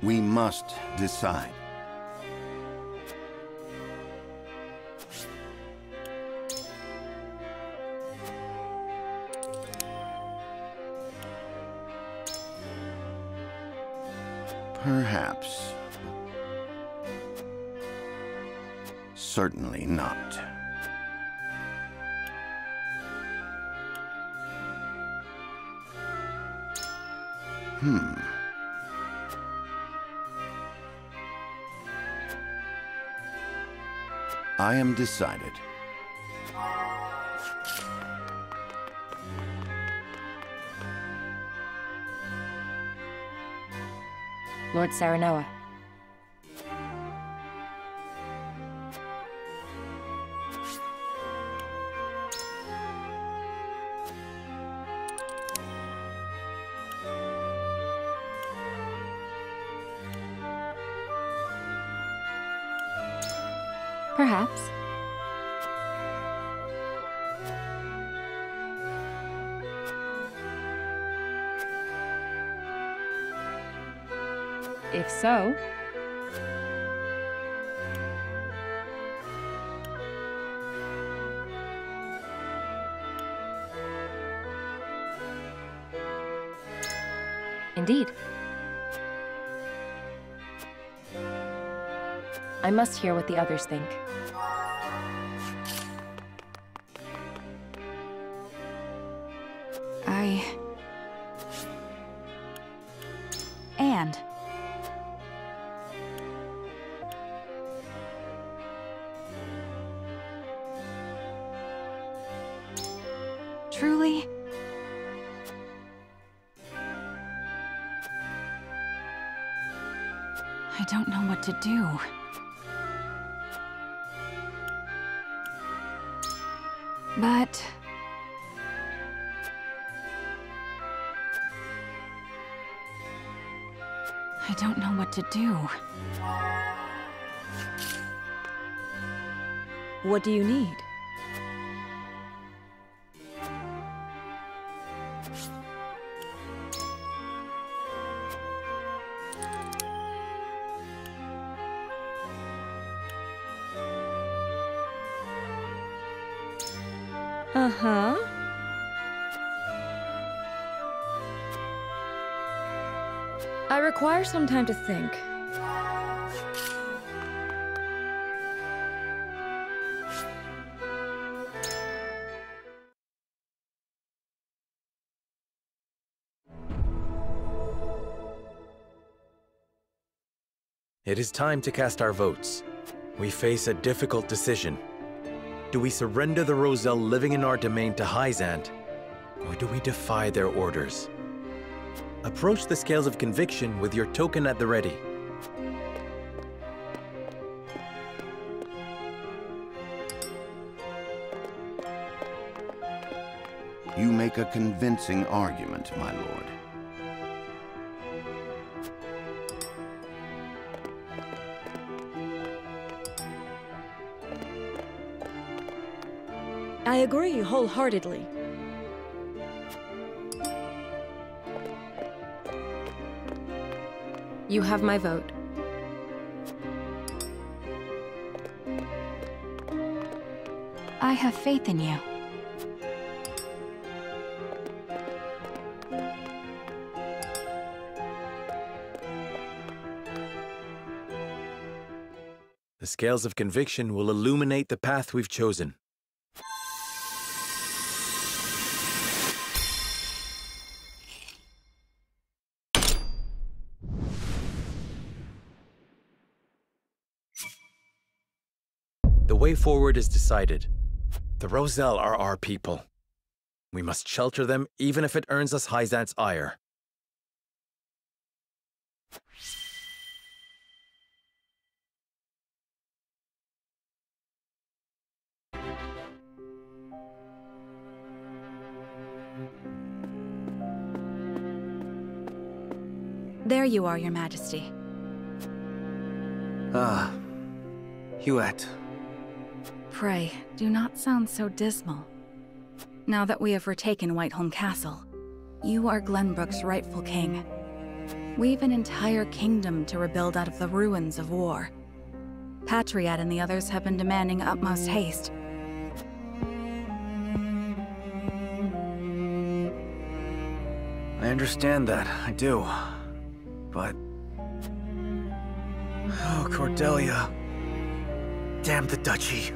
We must decide. Perhaps. Certainly not. I am decided. Lord Saranoa. Perhaps. If so... Indeed. I must hear what the others think. And... Truly? I don't know what to do. But... I don't know what to do. What do you need? Uh-huh. I require some time to think. It is time to cast our votes. We face a difficult decision. Do we surrender the Roselle living in our domain to Hyzant, or do we defy their orders? Approach the scales of conviction with your token at the ready. You make a convincing argument, my lord. I agree wholeheartedly. You have my vote. I have faith in you. The scales of conviction will illuminate the path we've chosen. The way forward is decided. The Roselle are our people. We must shelter them, even if it earns us Hyzant's ire. There you are, Your Majesty. Ah, Huet. Pray, do not sound so dismal. Now that we have retaken Whiteholm Castle, you are Glenbrook's rightful king. We've an entire kingdom to rebuild out of the ruins of war. Patriot and the others have been demanding utmost haste. I understand that, I do. But... oh, Cordelia. Damn the Duchy.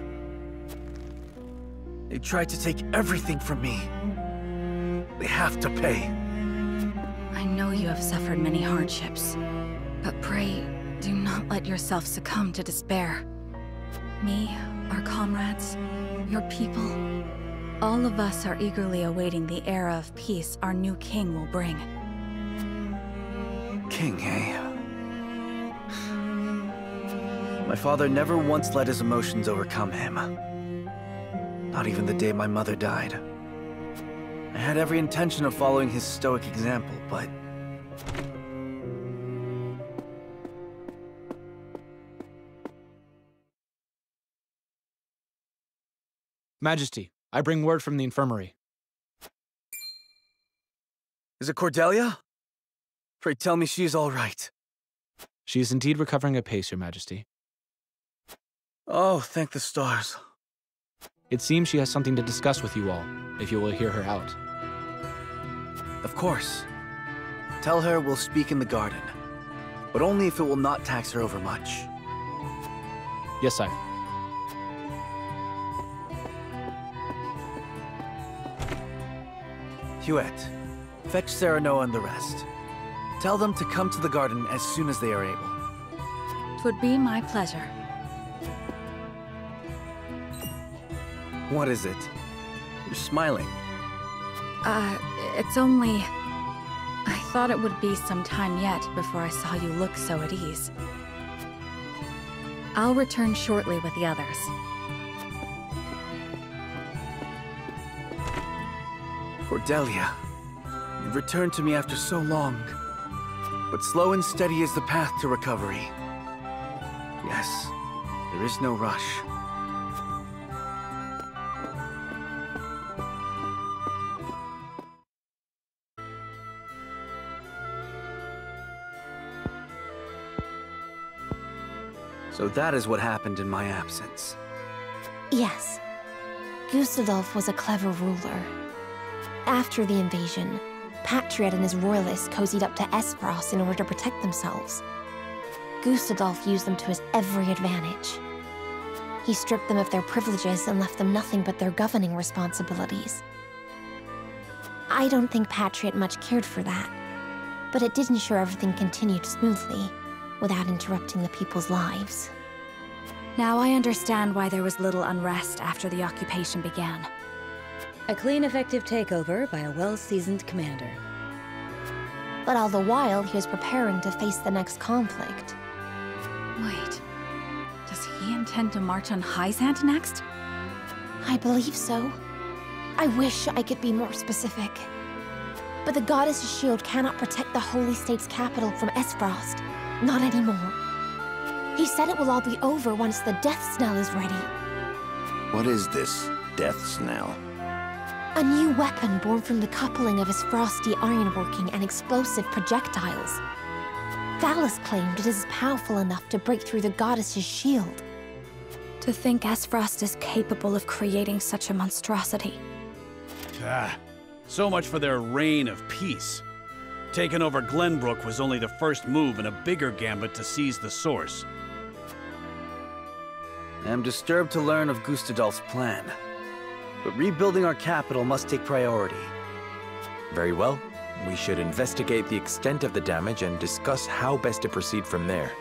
They tried to take everything from me. They have to pay. I know you have suffered many hardships, but pray, do not let yourself succumb to despair. Me, our comrades, your people, all of us are eagerly awaiting the era of peace our new king will bring. King, eh? My father never once let his emotions overcome him. Not even the day my mother died. I had every intention of following his stoic example, but... Majesty, I bring word from the infirmary. Is it Cordelia? Pray tell me she is all right. She is indeed recovering apace, Your Majesty. Oh, thank the stars. It seems she has something to discuss with you all, if you will hear her out. Of course. Tell her we'll speak in the garden, but only if it will not tax her overmuch. Yes, sire. Huette, fetch Serenoa and the rest. Tell them to come to the garden as soon as they are able. 'Twould be my pleasure. What is it? You're smiling. It's only... I thought it would be some time yet before I saw you look so at ease. I'll return shortly with the others. Cordelia, you've returned to me after so long. But slow and steady is the path to recovery. Yes, there is no rush. So that is what happened in my absence. Yes. Gustadolf was a clever ruler. After the invasion, Patriot and his royalists cozied up to Esfrost in order to protect themselves. Gustadolf used them to his every advantage. He stripped them of their privileges and left them nothing but their governing responsibilities. I don't think Patriot much cared for that, but it did ensure everything continued smoothly, without interrupting the people's lives. Now I understand why there was little unrest after the occupation began. A clean, effective takeover by a well-seasoned commander. But all the while, he was preparing to face the next conflict. Wait, does he intend to march on Hyzant next? I believe so. I wish I could be more specific. But the Goddess's shield cannot protect the Holy State's capital from Esfrost. Not anymore. He said it will all be over once the death snell is ready. What is this death snell? A new weapon born from the coupling of his frosty ironworking and explosive projectiles. Thalas claimed it is powerful enough to break through the Goddess's shield. To think Esfrost is capable of creating such a monstrosity. So much for their reign of peace. Taking over Glenbrook was only the first move in a bigger gambit to seize the source. I am disturbed to learn of Gustadolf's plan. But rebuilding our capital must take priority. Very well. We should investigate the extent of the damage and discuss how best to proceed from there.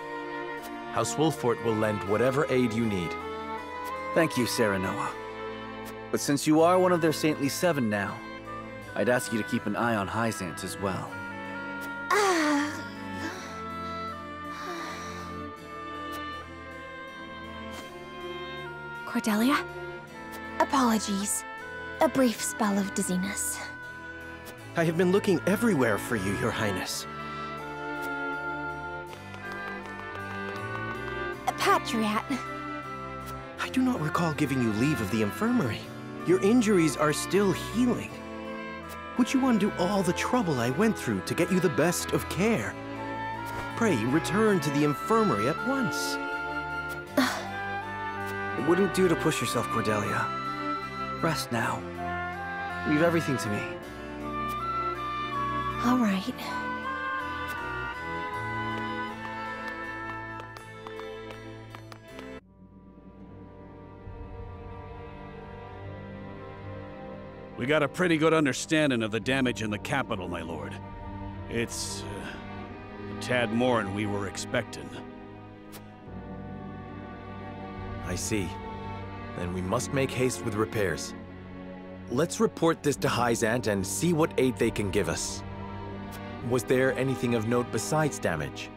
House Wolfort will lend whatever aid you need. Thank you, Serenoa. But since you are one of their Saintly Seven now, I'd ask you to keep an eye on Hyzant as well. Cordelia? Apologies. A brief spell of dizziness. I have been looking everywhere for you, Your Highness. Patriot. I do not recall giving you leave of the infirmary. Your injuries are still healing. Would you undo all the trouble I went through to get you the best of care? Pray return to the infirmary at once. It wouldn't do to push yourself, Cordelia. Rest now. Leave everything to me. All right. We got a pretty good understanding of the damage in the capital, my lord. It's a tad more than we were expecting. I see. Then we must make haste with repairs. Let's report this to Hyzant and see what aid they can give us. Was there anything of note besides damage?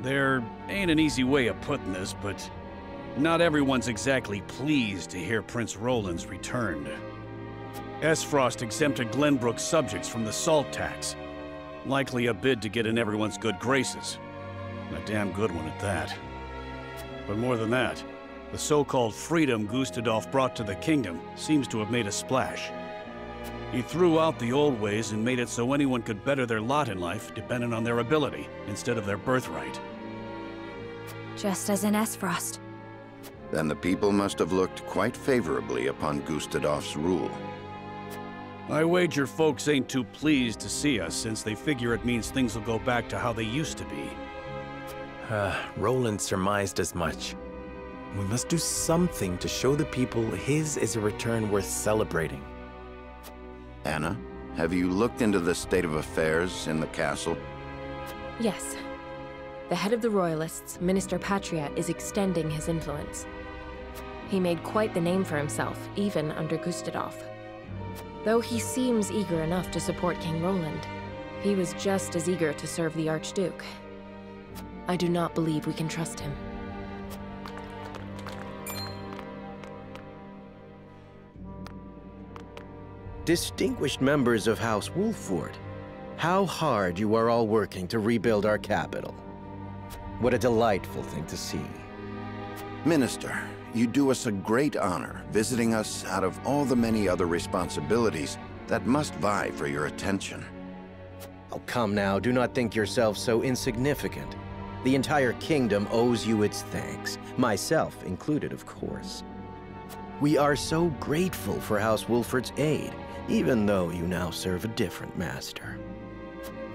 There ain't an easy way of putting this, but not everyone's exactly pleased to hear Prince Roland's returned. Esfrost exempted Glenbrook's subjects from the salt tax. Likely a bid to get in everyone's good graces. A damn good one at that. But more than that, the so-called freedom Gustadolf brought to the kingdom seems to have made a splash. He threw out the old ways and made it so anyone could better their lot in life depending on their ability, instead of their birthright. Just as in Esfrost. Then the people must have looked quite favorably upon Gustadolf's rule. I wager folks ain't too pleased to see us, since they figure it means things will go back to how they used to be. Roland surmised as much. We must do something to show the people his is a return worth celebrating. Anna, have you looked into the state of affairs in the castle? Yes. The head of the Royalists, Minister Patriat, is extending his influence. He made quite the name for himself, even under Gustadolf. Though he seems eager enough to support King Roland, he was just as eager to serve the Archduke. I do not believe we can trust him. Distinguished members of House Wolford, how hard you are all working to rebuild our capital. What a delightful thing to see. Minister, you do us a great honor visiting us out of all the many other responsibilities that must vie for your attention. Oh, come now, do not think yourself so insignificant. The entire kingdom owes you its thanks, myself included, of course. We are so grateful for House Wolford's aid, even though you now serve a different master.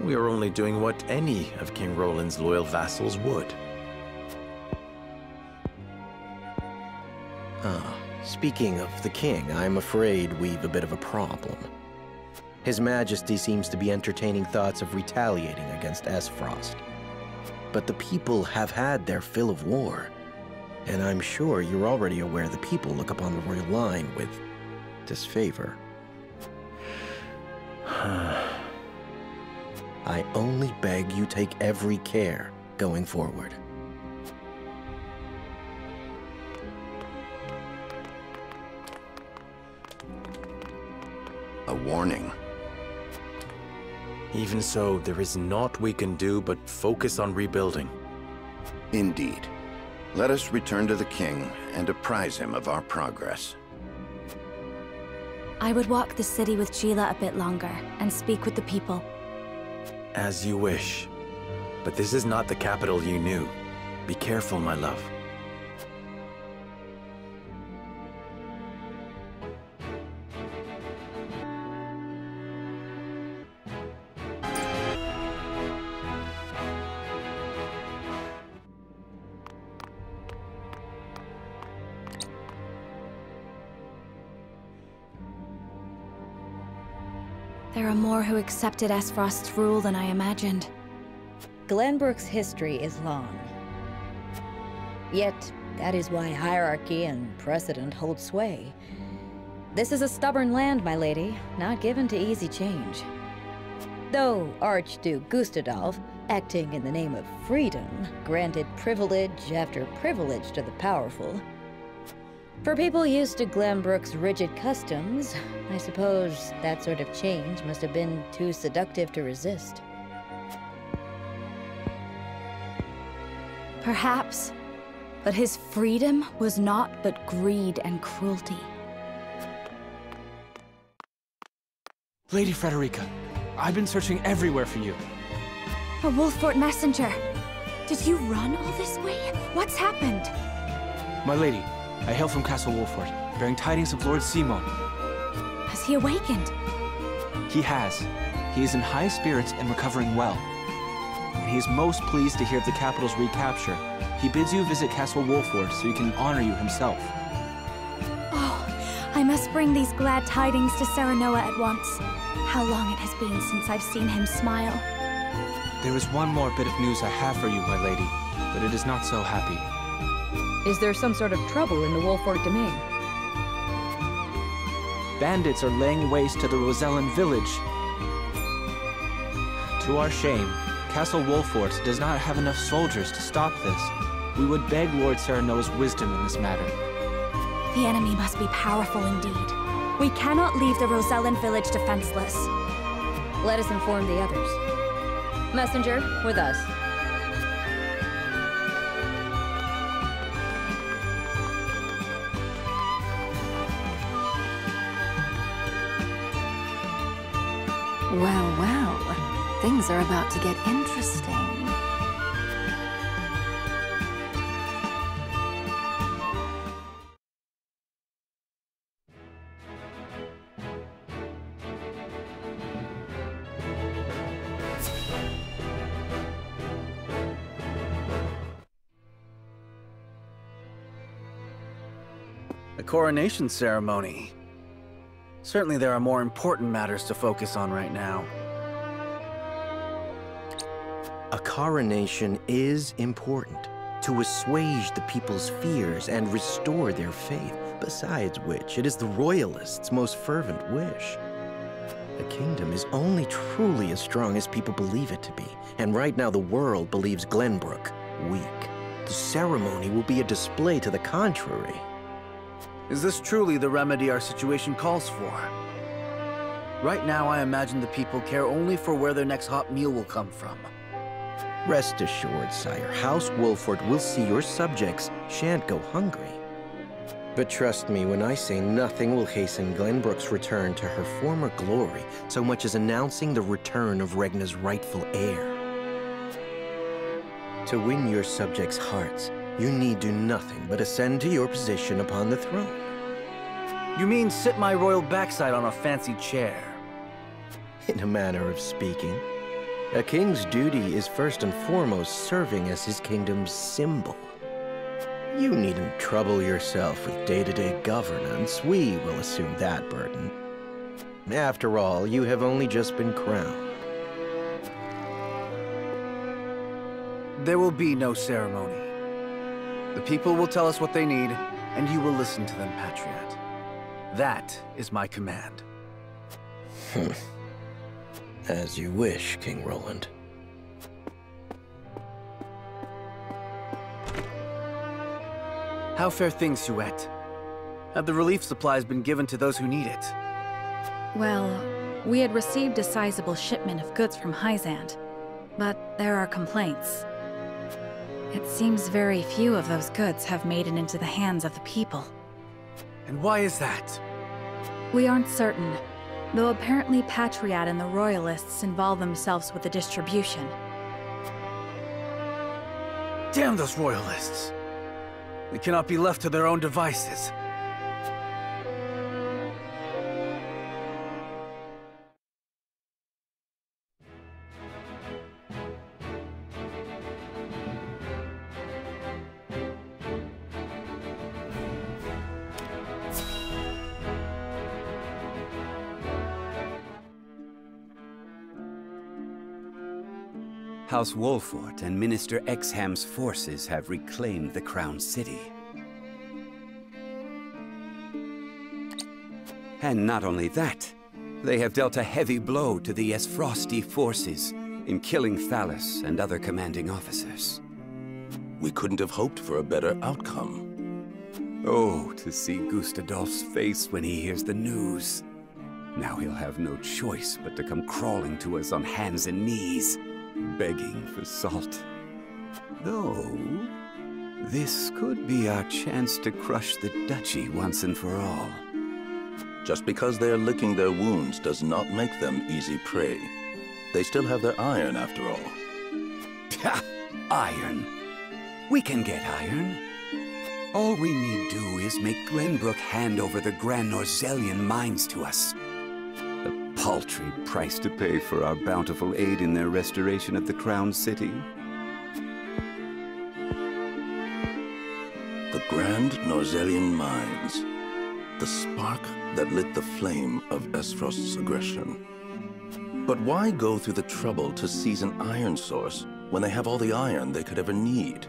We are only doing what any of King Roland's loyal vassals would. Speaking of the king, I'm afraid we've a bit of a problem. His Majesty seems to be entertaining thoughts of retaliating against Esfrost. But the people have had their fill of war, and I'm sure you're already aware the people look upon the royal line with disfavor. I only beg you take every care going forward. A warning. Even so, there is naught we can do but focus on rebuilding. Indeed. Let us return to the king and apprise him of our progress. I would walk the city with Sheila a bit longer and speak with the people. As you wish. But this is not the capital you knew. Be careful, my love. There are more who accepted Esfrost's rule than I imagined. Glenbrook's history is long. Yet, that is why hierarchy and precedent hold sway. This is a stubborn land, my lady, not given to easy change. Though Archduke Gustadolf, acting in the name of freedom, granted privilege after privilege to the powerful. For people used to Glenbrook's rigid customs, I suppose that sort of change must have been too seductive to resist. Perhaps, but his freedom was naught but greed and cruelty. Lady Frederica, I've been searching everywhere for you. A Wolffort messenger. Did you run all this way? What's happened? My lady, I hail from Castle Wolffort, bearing tidings of Lord Simon. Has he awakened? He has. He is in high spirits and recovering well. And he is most pleased to hear of the capital's recapture. He bids you visit Castle Wolffort so he can honor you himself. Oh, I must bring these glad tidings to Serenoa at once. How long it has been since I've seen him smile. There is one more bit of news I have for you, my lady, but it is not so happy. Is there some sort of trouble in the Wolffort domain? Bandits are laying waste to the Rosellan village. To our shame, Castle Wolffort does not have enough soldiers to stop this. We would beg Lord Serenoa's wisdom in this matter. The enemy must be powerful indeed. We cannot leave the Rosellan village defenseless. Let us inform the others. Messenger, with us. Well, well. Things are about to get interesting. The coronation ceremony. Certainly there are more important matters to focus on right now. A coronation is important to assuage the people's fears and restore their faith, besides which it is the royalists' most fervent wish. A kingdom is only truly as strong as people believe it to be, and right now the world believes Glenbrook weak. The ceremony will be a display to the contrary. Is this truly the remedy our situation calls for? Right now, I imagine the people care only for where their next hot meal will come from. Rest assured, sire, House Wolffort will see your subjects shan't go hungry. But trust me when I say nothing will hasten Glenbrook's return to her former glory so much as announcing the return of Regna's rightful heir. To win your subjects' hearts, you need do nothing but ascend to your position upon the throne. You mean sit my royal backside on a fancy chair? In a manner of speaking. A king's duty is first and foremost serving as his kingdom's symbol. You needn't trouble yourself with day-to-day governance. We will assume that burden. After all, you have only just been crowned. There will be no ceremony. The people will tell us what they need, and you will listen to them, Patriot. That is my command. As you wish, King Roland. How fare things, Suette? Have the relief supplies been given to those who need it? Well, we had received a sizable shipment of goods from Hyzant, but there are complaints. It seems very few of those goods have made it into the hands of the people. And why is that? We aren't certain, though apparently Patriot and the Royalists involve themselves with the distribution. Damn those Royalists! They cannot be left to their own devices. House Wolffort and Minister Exham's forces have reclaimed the Crown City. And not only that, they have dealt a heavy blow to the Esfrosti forces in killing Thalys and other commanding officers. We couldn't have hoped for a better outcome. Oh, to see Gustadolf's face when he hears the news. Now he'll have no choice but to come crawling to us on hands and knees, begging for salt. Though, this could be our chance to crush the duchy once and for all. Just because they are licking their wounds does not make them easy prey. They still have their iron, after all. Ha! Iron. We can get iron. All we need do is make Glenbrook hand over the Grand Norzellian mines to us. A paltry price to pay for our bountiful aid in their restoration of the Crown City. The Grand Norzellian mines. The spark that lit the flame of Esfrost's aggression. But why go through the trouble to seize an iron source when they have all the iron they could ever need?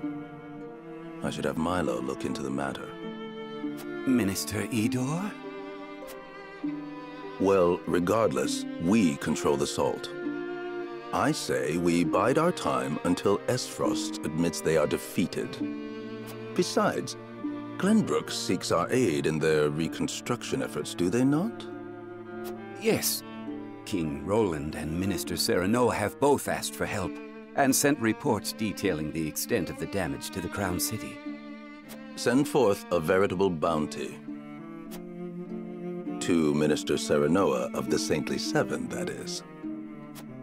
I should have Milo look into the matter. Minister Idor? Well, regardless, we control the salt. I say we bide our time until Esfrost admits they are defeated. Besides, Glenbrook seeks our aid in their reconstruction efforts, do they not? Yes. King Roland and Minister Serenoa have both asked for help, and sent reports detailing the extent of the damage to the Crown City. Send forth a veritable bounty. To Minister Serenoa of the Saintly Seven, that is.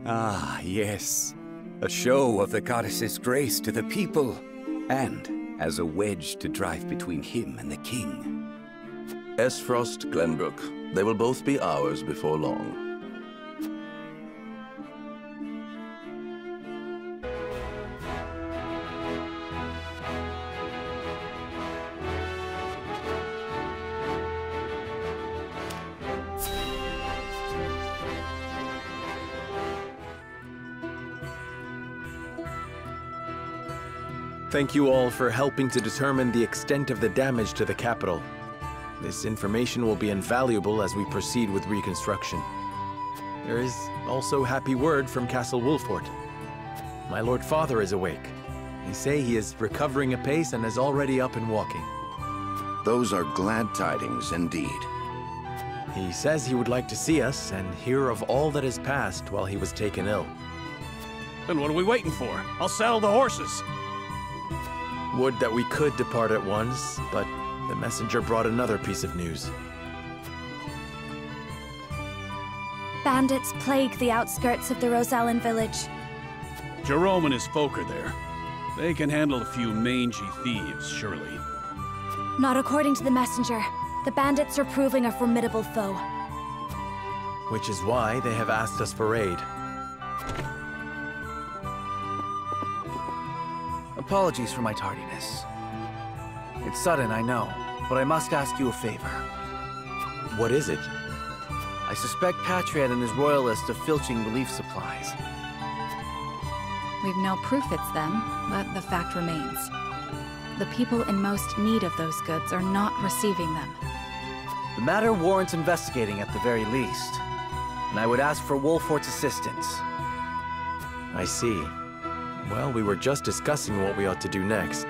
Ah, yes. A show of the goddess's grace to the people, and as a wedge to drive between him and the king. Esfrost, Glenbrook, they will both be ours before long. Thank you all for helping to determine the extent of the damage to the capital. This information will be invaluable as we proceed with reconstruction. There is also happy word from Castle Wolfort. My Lord Father is awake. They say he is recovering apace and is already up and walking. Those are glad tidings indeed. He says he would like to see us and hear of all that has passed while he was taken ill. Then what are we waiting for? I'll saddle the horses. Would that we could depart at once, but the messenger brought another piece of news. Bandits plague the outskirts of the Rosellan village. Jerome and his folk are there. They can handle a few mangy thieves, surely. Not according to the messenger. The bandits are proving a formidable foe. Which is why they have asked us for aid. Apologies for my tardiness. It's sudden, I know, but I must ask you a favor. What is it? I suspect Patriot and his royalists of filching relief supplies. We've no proof it's them, but the fact remains. The people in most need of those goods are not receiving them. The matter warrants investigating at the very least, and I would ask for Wolfort's assistance. I see. Well, we were just discussing what we ought to do next.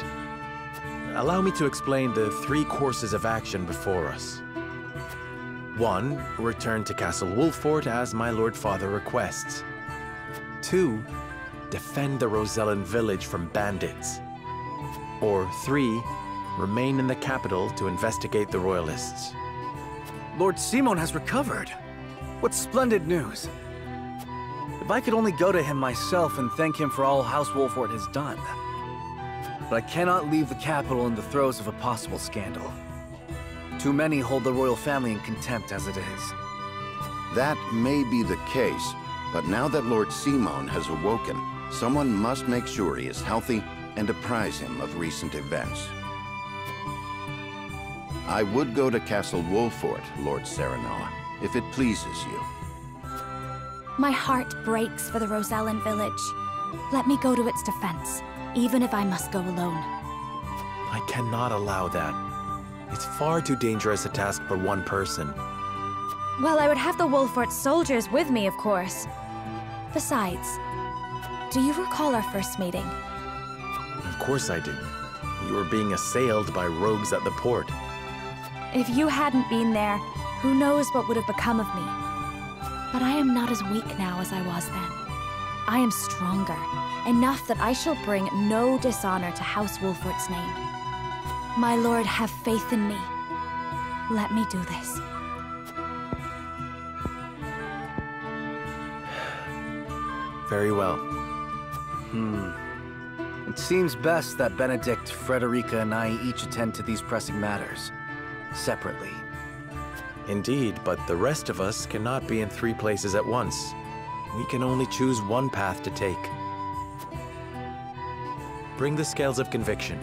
Allow me to explain the 3 courses of action before us. 1. Return to Castle Wolfort as my Lord Father requests. 2. Defend the Rosellan village from bandits. Or 3. Remain in the capital to investigate the Royalists. Lord Simon has recovered. What splendid news. If I could only go to him myself and thank him for all House Wolfort has done. But I cannot leave the capital in the throes of a possible scandal. Too many hold the royal family in contempt as it is. That may be the case, but now that Lord Simon has awoken, someone must make sure he is healthy and apprise him of recent events. I would go to Castle Wolfort, Lord Serenoa, if it pleases you. My heart breaks for the Rosellan village. Let me go to its defense, even if I must go alone. I cannot allow that. It's far too dangerous a task for one person. Well, I would have the Wolfort soldiers with me, of course. Besides, do you recall our first meeting? Of course I do. You were being assailed by rogues at the port. If you hadn't been there, who knows what would have become of me. But I am not as weak now as I was then. I am stronger, enough that I shall bring no dishonor to House Wolfort's name. My lord, have faith in me. Let me do this. Very well. It seems best that Benedict, Frederica, and I each attend to these pressing matters, separately. Indeed, but the rest of us cannot be in 3 places at once. We can only choose one path to take. Bring the scales of conviction.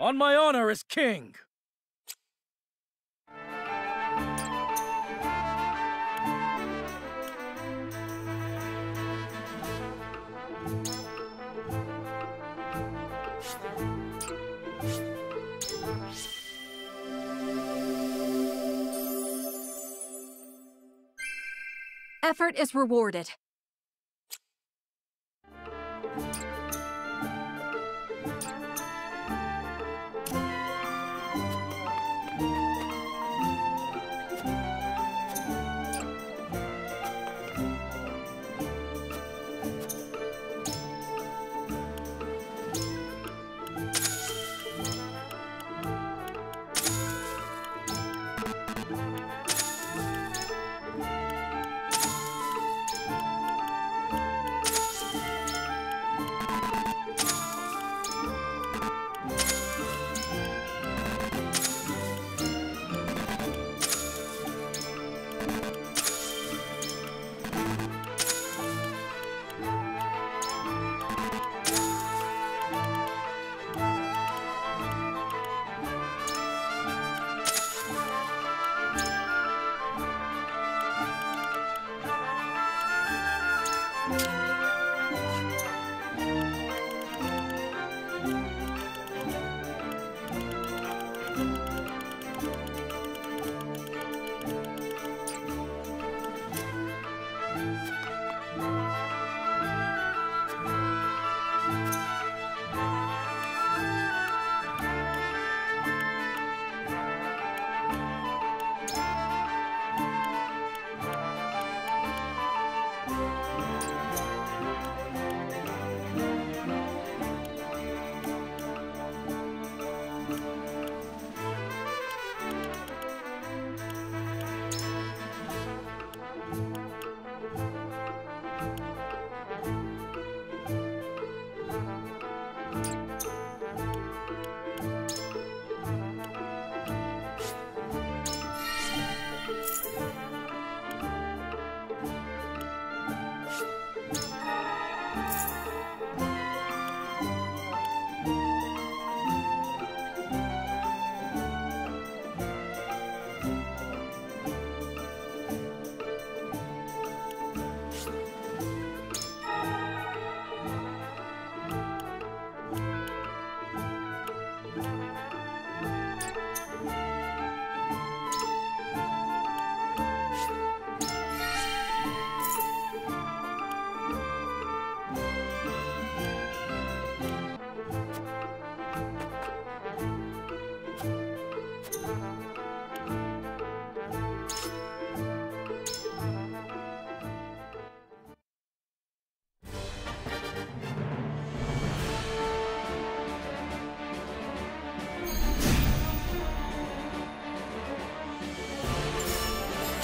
On my honor as king! Effort is rewarded.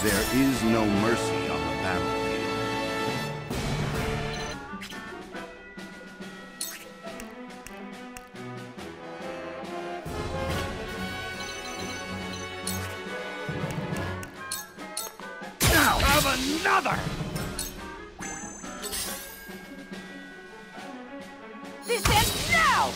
There is no mercy on the battlefield. Now have another! This ends now!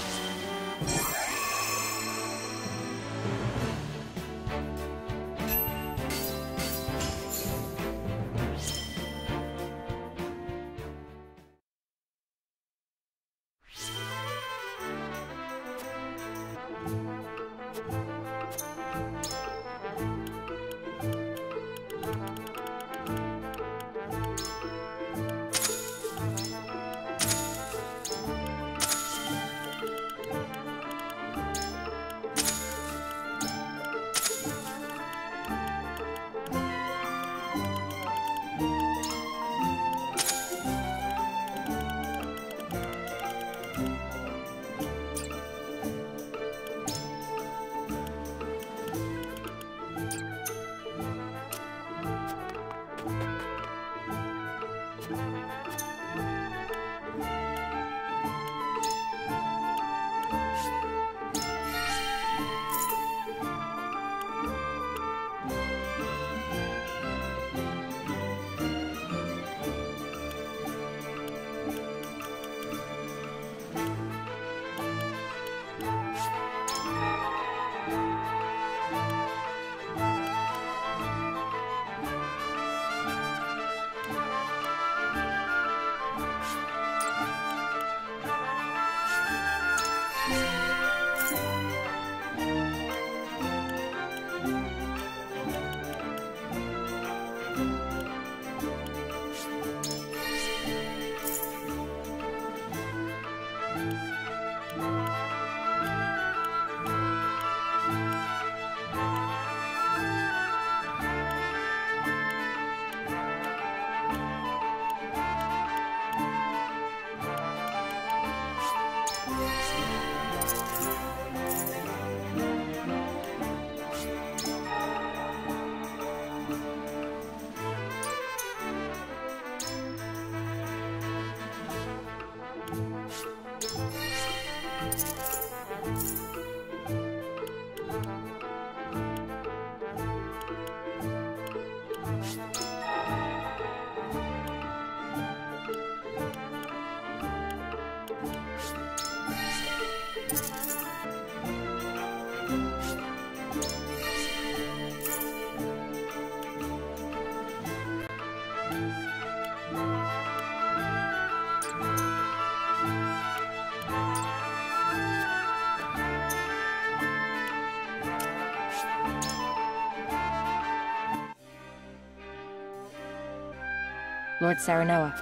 Lord Serenoa.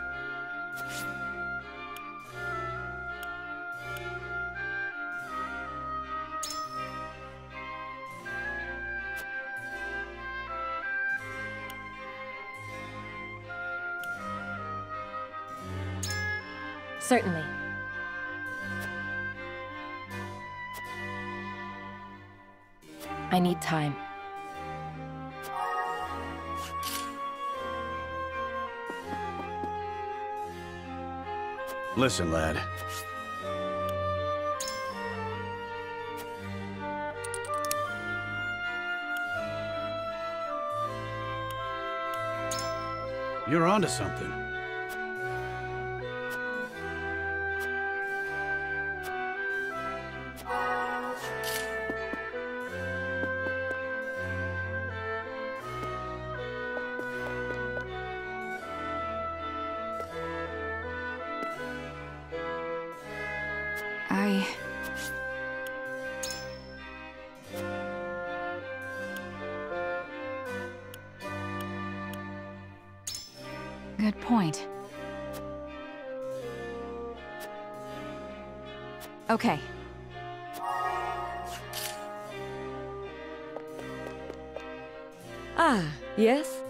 Certainly. I need time. Listen, lad. You're onto something. Good point. Okay. Ah, yes?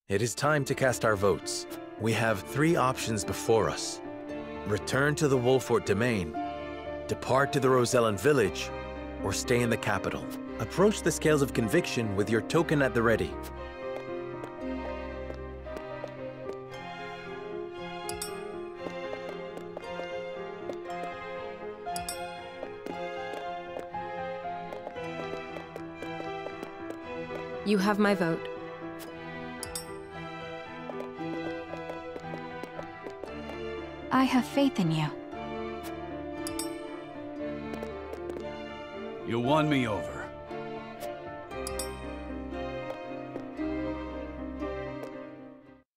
It is time to cast our votes. We have 3 options before us. Return to the Wolfort domain, depart to the Roselle village, or stay in the capital. Approach the scales of conviction with your token at the ready. You have my vote. I have faith in you. You won me over.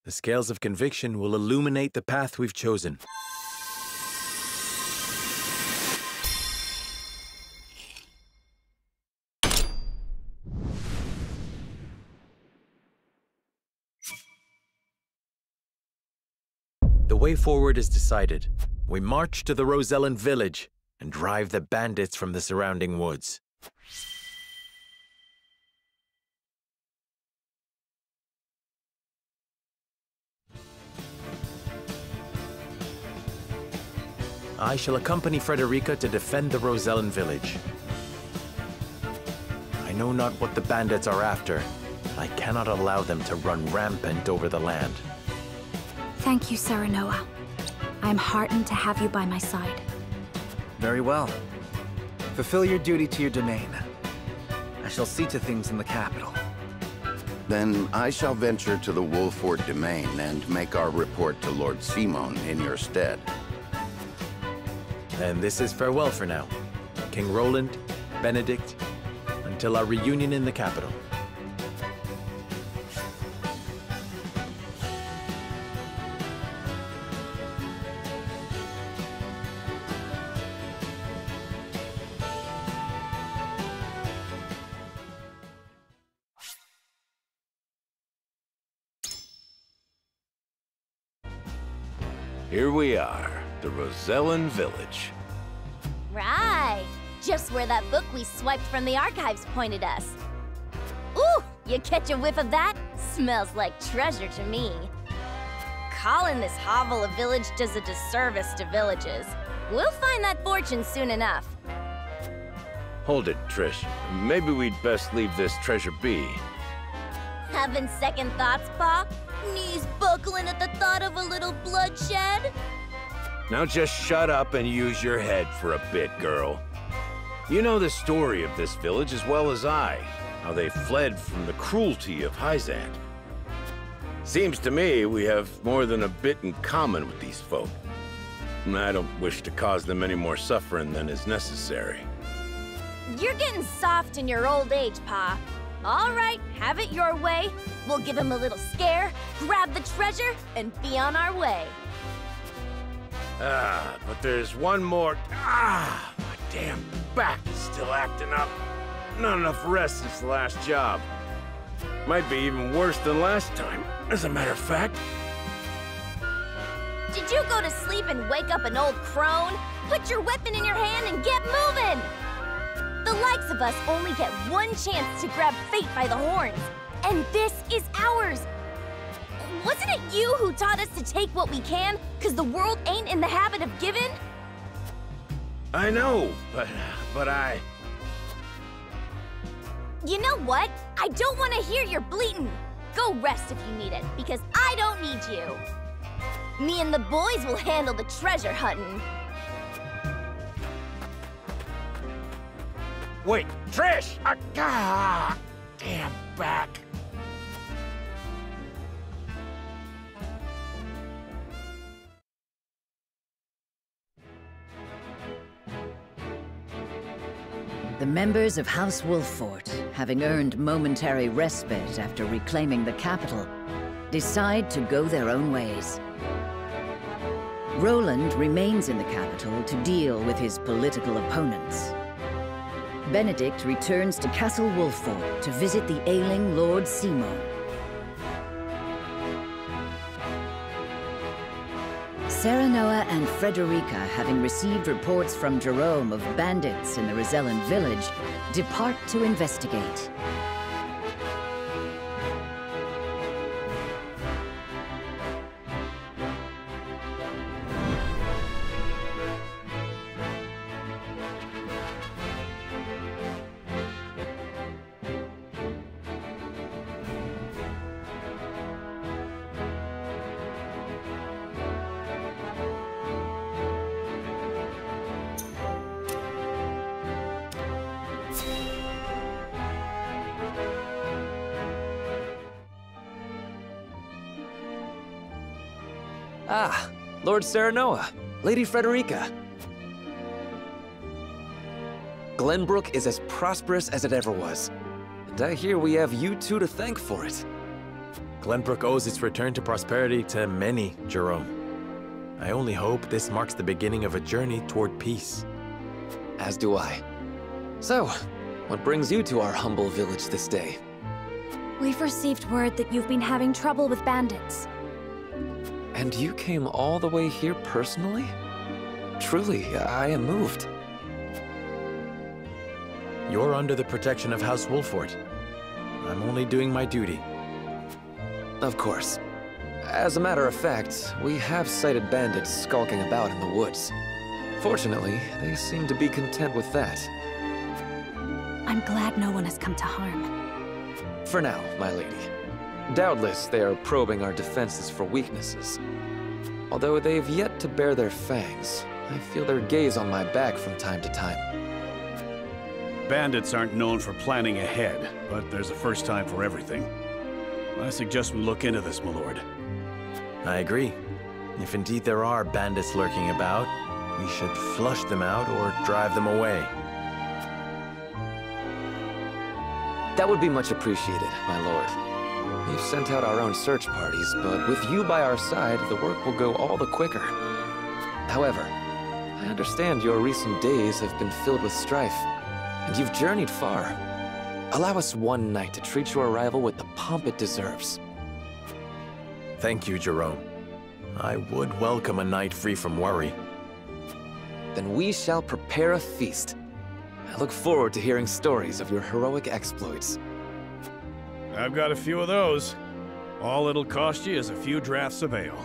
The scales of conviction will illuminate the path we've chosen. The way forward is decided. We march to the Roselle village and drive the bandits from the surrounding woods. I shall accompany Frederica to defend the Roselle village. I know not what the bandits are after. I cannot allow them to run rampant over the land. Thank you, Serenoa. I am heartened to have you by my side. Very well. Fulfill your duty to your domain. I shall see to things in the capital. Then I shall venture to the Wolfort domain and make our report to Lord Simon in your stead. And this is farewell for now. King Roland, Benedict, until our reunion in the capital. Here we are, the Rosellan village. Right! Just where that book we swiped from the archives pointed us. Ooh! You catch a whiff of that? Smells like treasure to me. Calling this hovel a village does a disservice to villages. We'll find that fortune soon enough. Hold it, Trish. Maybe we'd best leave this treasure be. Having second thoughts, Pa? Knees buckling at the thought of a little bloodshed? Now just shut up and use your head for a bit, girl. You know the story of this village as well as I, how they fled from the cruelty of Hyzant. Seems to me we have more than a bit in common with these folk. And I don't wish to cause them any more suffering than is necessary. You're getting soft in your old age, Pa. All right, have it your way. We'll give him a little scare, grab the treasure, and be on our way. But there's one more. My damn back is still acting up. Not enough rest since the last job. Might be even worse than last time, as a matter of fact. Did you go to sleep and wake up an old crone? Put your weapon in your hand and get moving! The likes of us only get one chance to grab fate by the horns, and this is ours! Wasn't it you who taught us to take what we can, 'cause the world ain't in the habit of giving? I know, but I... You know what? I don't want to hear your bleating. Go rest if you need it, because I don't need you. Me and the boys will handle the treasure hunting. Wait, Trish! Damn back. The members of House Wolffort, having earned momentary respite after reclaiming the capital, decide to go their own ways. Roland remains in the capital to deal with his political opponents. Benedict returns to Castle Wolffort to visit the ailing Lord Simon. Serenoa and Frederica, having received reports from Jerome of bandits in the Rosellan village, depart to investigate. Ah, Lord Serenoa, Lady Frederica. Glenbrook is as prosperous as it ever was. And I hear we have you two to thank for it. Glenbrook owes its return to prosperity to many, Jerome. I only hope this marks the beginning of a journey toward peace. As do I. So, what brings you to our humble village this day? We've received word that you've been having trouble with bandits. And you came all the way here personally? Truly, I am moved. You're under the protection of House Wolffort. I'm only doing my duty. Of course. As a matter of fact, we have sighted bandits skulking about in the woods. Fortunately, they seem to be content with that. I'm glad no one has come to harm. For now, my lady. Doubtless they are probing our defenses for weaknesses. Although they've yet to bare their fangs, I feel their gaze on my back from time to time. Bandits aren't known for planning ahead, but there's a first time for everything. I suggest we look into this, my lord. I agree. If indeed there are bandits lurking about, we should flush them out or drive them away. That would be much appreciated, my lord. We've sent out our own search parties, but with you by our side, the work will go all the quicker. However, I understand your recent days have been filled with strife, and you've journeyed far. Allow us one night to treat your arrival with the pomp it deserves. Thank you, Jerome. I would welcome a night free from worry. Then we shall prepare a feast. I look forward to hearing stories of your heroic exploits. I've got a few of those. All it'll cost you is a few draughts of ale.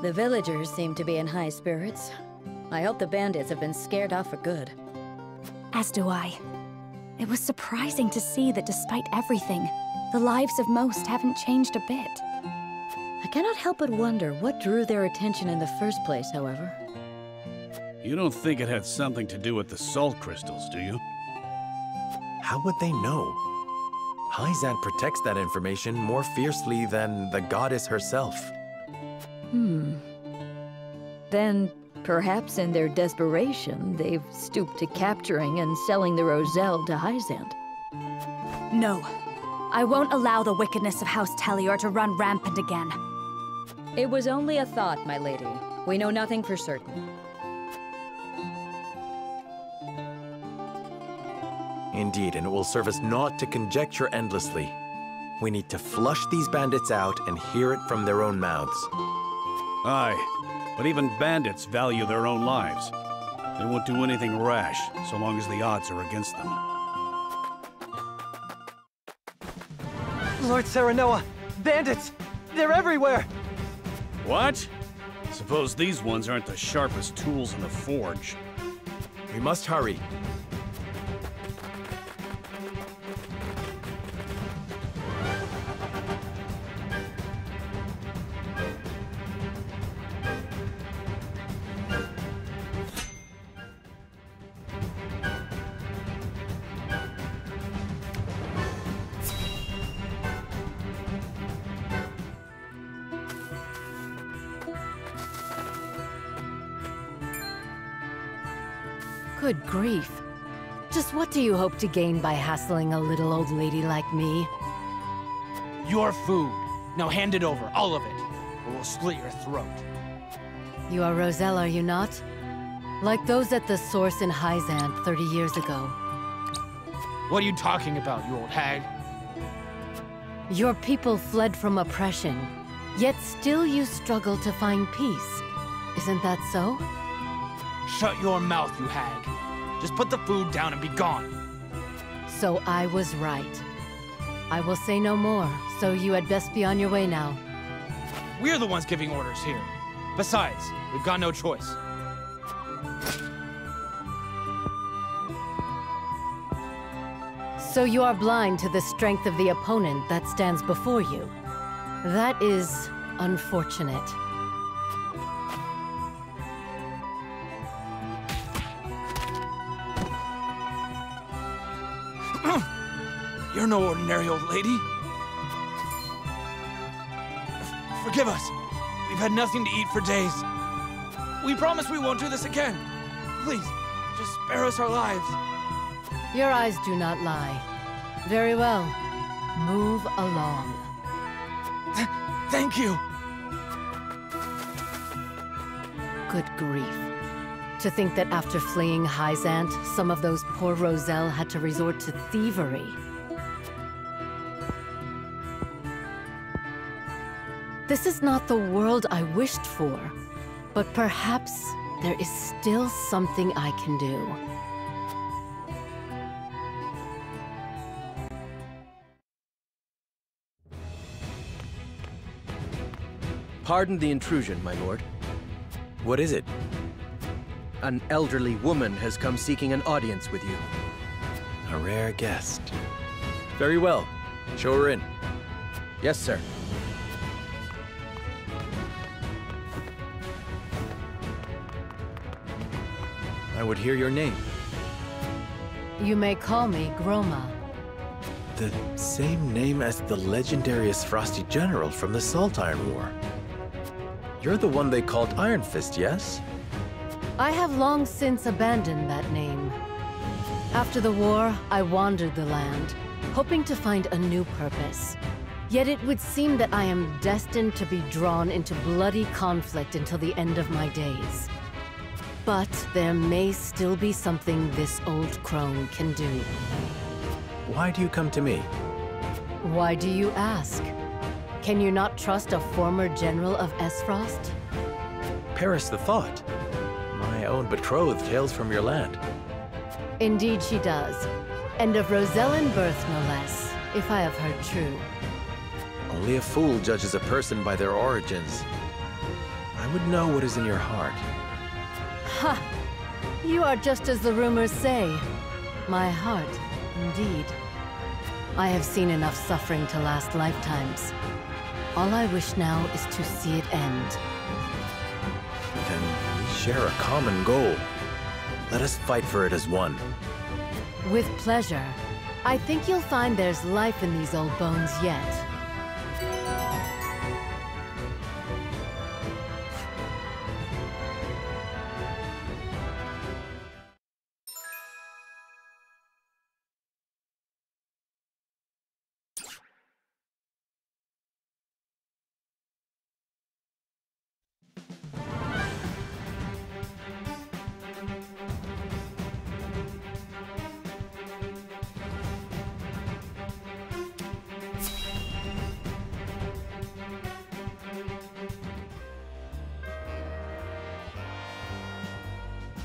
The villagers seem to be in high spirits. I hope the bandits have been scared off for good. As do I. It was surprising to see that despite everything, the lives of most haven't changed a bit. I cannot help but wonder what drew their attention in the first place, however. You don't think it had something to do with the salt crystals, do you? How would they know? Hyzant protects that information more fiercely than the goddess herself. Then, perhaps in their desperation, they've stooped to capturing and selling the Roselle to Hyzant. No. I won't allow the wickedness of House Tellior to run rampant again. It was only a thought, my lady. We know nothing for certain. Indeed, and it will serve us not to conjecture endlessly. We need to flush these bandits out and hear it from their own mouths. Aye, but even bandits value their own lives. They won't do anything rash, so long as the odds are against them. Lord Serenoa! Bandits! They're everywhere! What? Suppose these ones aren't the sharpest tools in the forge. We must hurry. Good grief. Just what do you hope to gain by hassling a little old lady like me? Your food. Now hand it over, all of it, or we'll slit your throat. You are Roselle, are you not? Like those at the source in Hyzant 30 years ago. What are you talking about, you old hag? Your people fled from oppression, yet still you struggle to find peace. Isn't that so? Shut your mouth, you hag. Just put the food down and be gone. So I was right. I will say no more, so you had best be on your way now. We're the ones giving orders here. Besides, we've got no choice. So you are blind to the strength of the opponent that stands before you. That is unfortunate. You're no ordinary old lady. Forgive us. We've had nothing to eat for days. We promise we won't do this again. Please, just spare us our lives. Your eyes do not lie. Very well. Move along. Thank you. Good grief. To think that after fleeing Hyzant, some of those poor Roselle had to resort to thievery. This is not the world I wished for, but perhaps there is still something I can do. Pardon the intrusion, my lord. What is it? An elderly woman has come seeking an audience with you. A rare guest. Very well. Show her in. Yes, sir. I would hear your name. You may call me Groma. The same name as the legendary Frosty General from the Salt Iron War. You're the one they called Iron Fist, yes? I have long since abandoned that name. After the war, I wandered the land, hoping to find a new purpose. Yet it would seem that I am destined to be drawn into bloody conflict until the end of my days. But there may still be something this old crone can do. Why do you come to me? Why do you ask? Can you not trust a former general of Esfrost? Perish the thought. My own betrothed hails from your land. Indeed she does. And of Rosellan birth, no less, if I have heard true. Only a fool judges a person by their origins. I would know what is in your heart. Ha! You are just as the rumors say. My heart, indeed. I have seen enough suffering to last lifetimes. All I wish now is to see it end. Then we share a common goal. Let us fight for it as one. With pleasure. I think you'll find there's life in these old bones yet.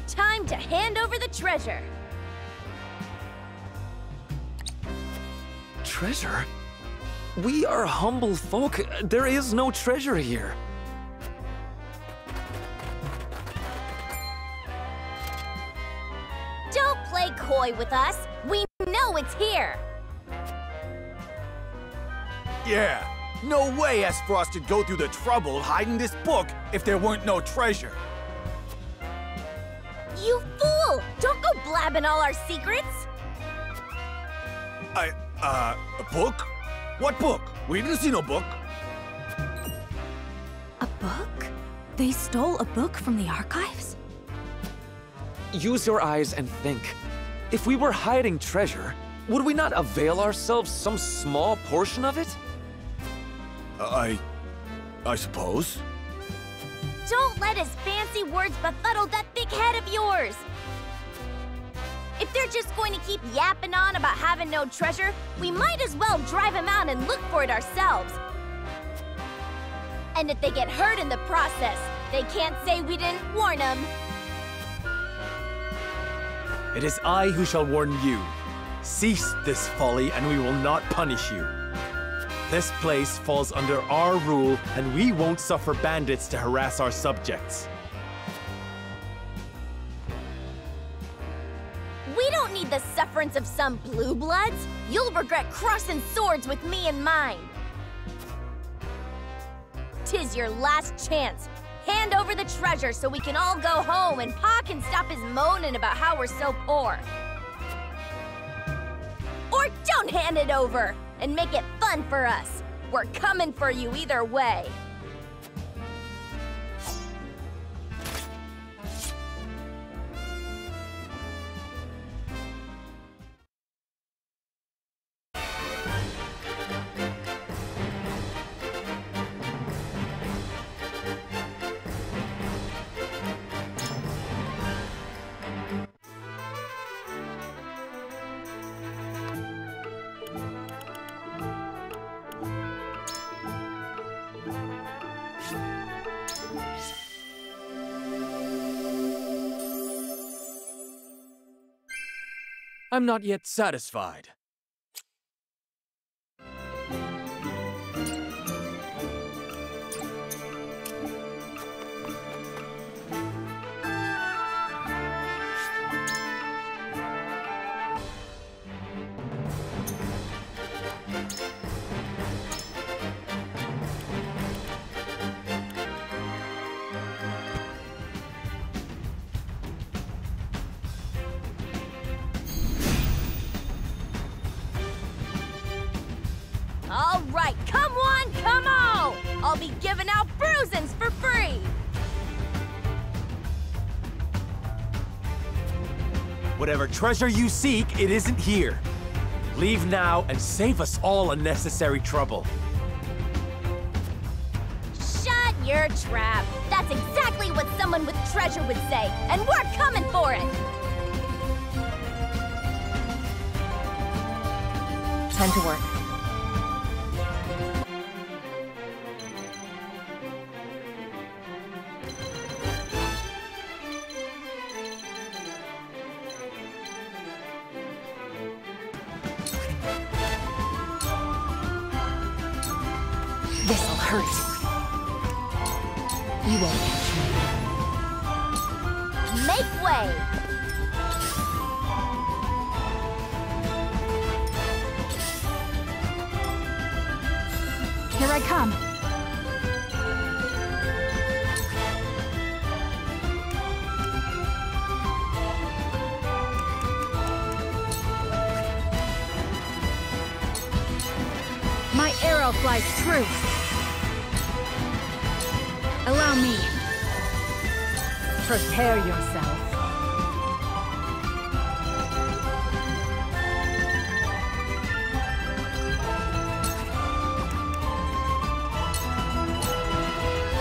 Time to hand over the treasure. Treasure? We are humble folk. There is no treasure here. Don't play coy with us. We know it's here. Yeah, no way Esfrost would go through the trouble hiding this book if there weren't no treasure. You fool! Don't go blabbing all our secrets! A book? What book? We didn't see no book. A book? They stole a book from the archives? Use your eyes and think. If we were hiding treasure, would we not avail ourselves some small portion of it? I suppose. Don't let his fancy words befuddle that big head of yours! If they're just going to keep yapping on about having no treasure, we might as well drive him out and look for it ourselves. And if they get hurt in the process, they can't say we didn't warn them. It is I who shall warn you. Cease this folly and we will not punish you. This place falls under our rule and we won't suffer bandits to harass our subjects. We don't need the sufferance of some blue bloods. You'll regret crossing swords with me and mine. 'Tis your last chance. Hand over the treasure so we can all go home and Pa can stop his moaning about how we're so poor. Or don't hand it over and make it fun for us. We're coming for you either way. I'm not yet satisfied. All right, come on, come on! I'll be giving out bruisings for free! Whatever treasure you seek, it isn't here. Leave now and save us all unnecessary trouble. Shut your trap! That's exactly what someone with treasure would say, and we're coming for it! Time to work. This'll hurt. You won't catch me. make way! Here I come. My arrow flies true. Allow me. Prepare yourself.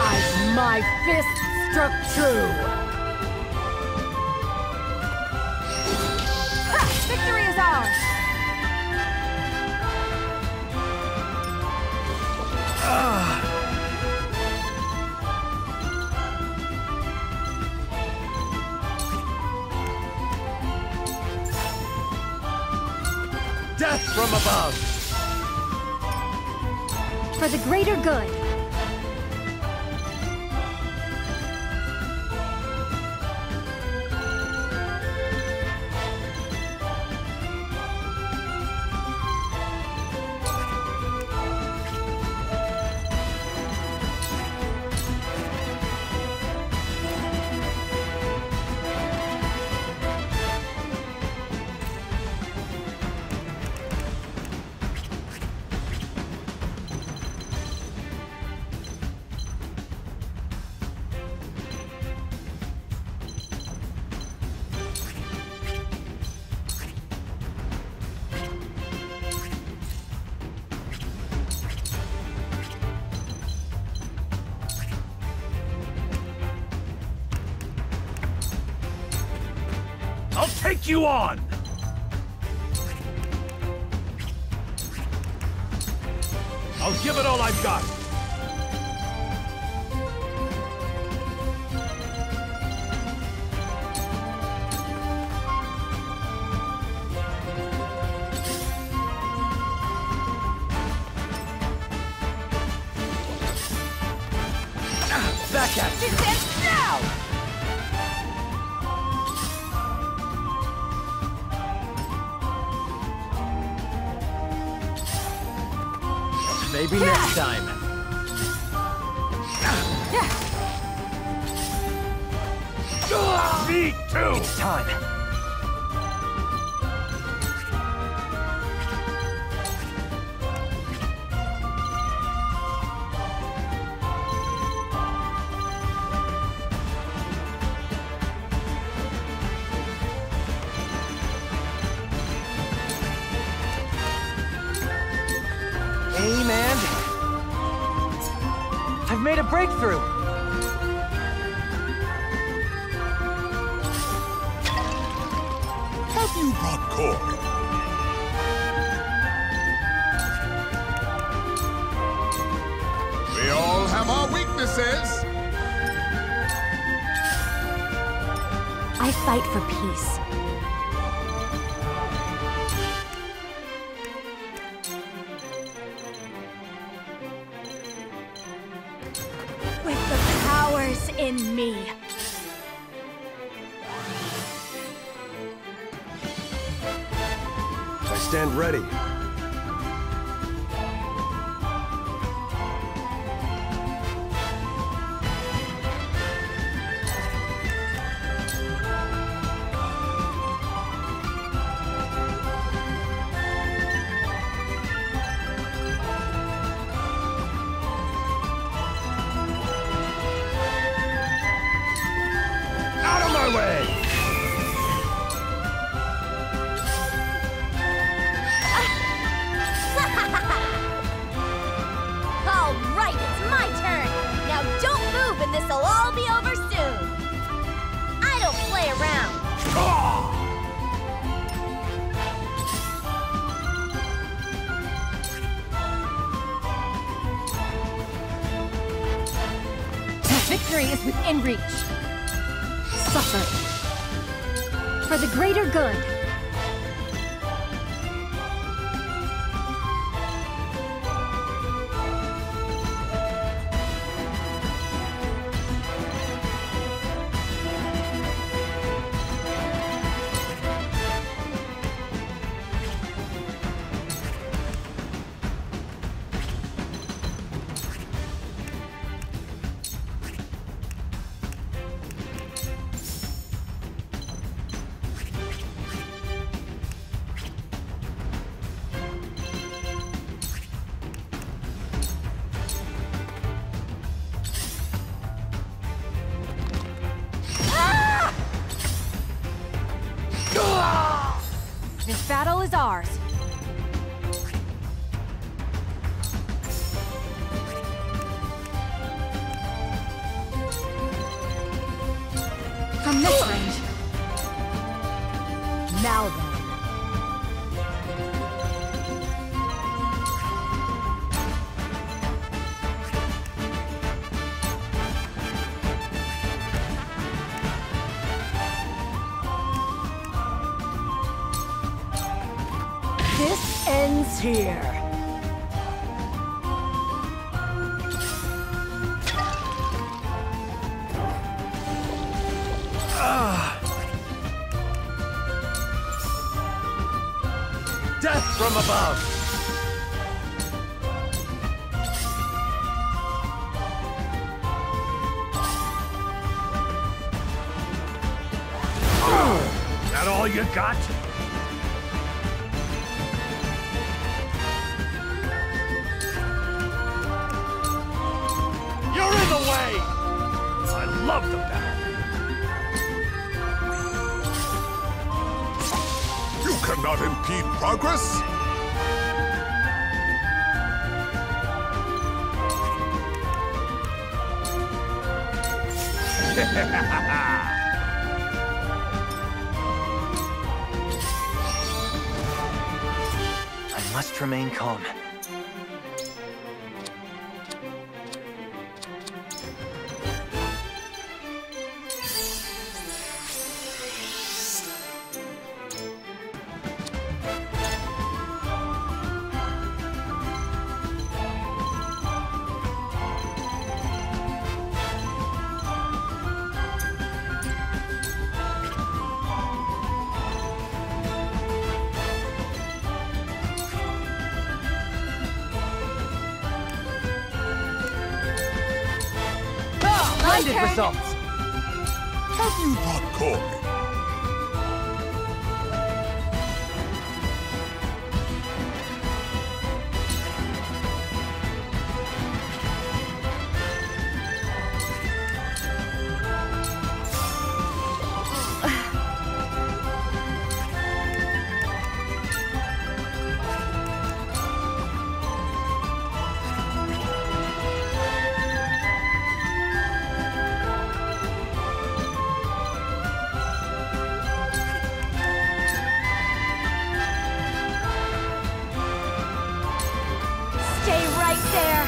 As my fist struck true. Ha! Victory is ours! Death from above! For the greater good. I'll take you on! I'll give it all I've got! Back at you! Descend now! Maybe next time. Me too! It's time. Aim and... I've made a breakthrough! Have you brought corn? We all have our weaknesses! I fight for peace. With the powers in me. I stand ready. Out of my way! All right, it's my turn! Now don't move and this'll all be over soon! I don't play around! Victory is within reach. Suffer. For the greater good. This battle is ours. From this range. Now then. This ends here. Death from above! That all you got? You're in the way! I love the battle. You cannot impede progress! I must remain calm. Splendid results! Have you not called me? Stay right there!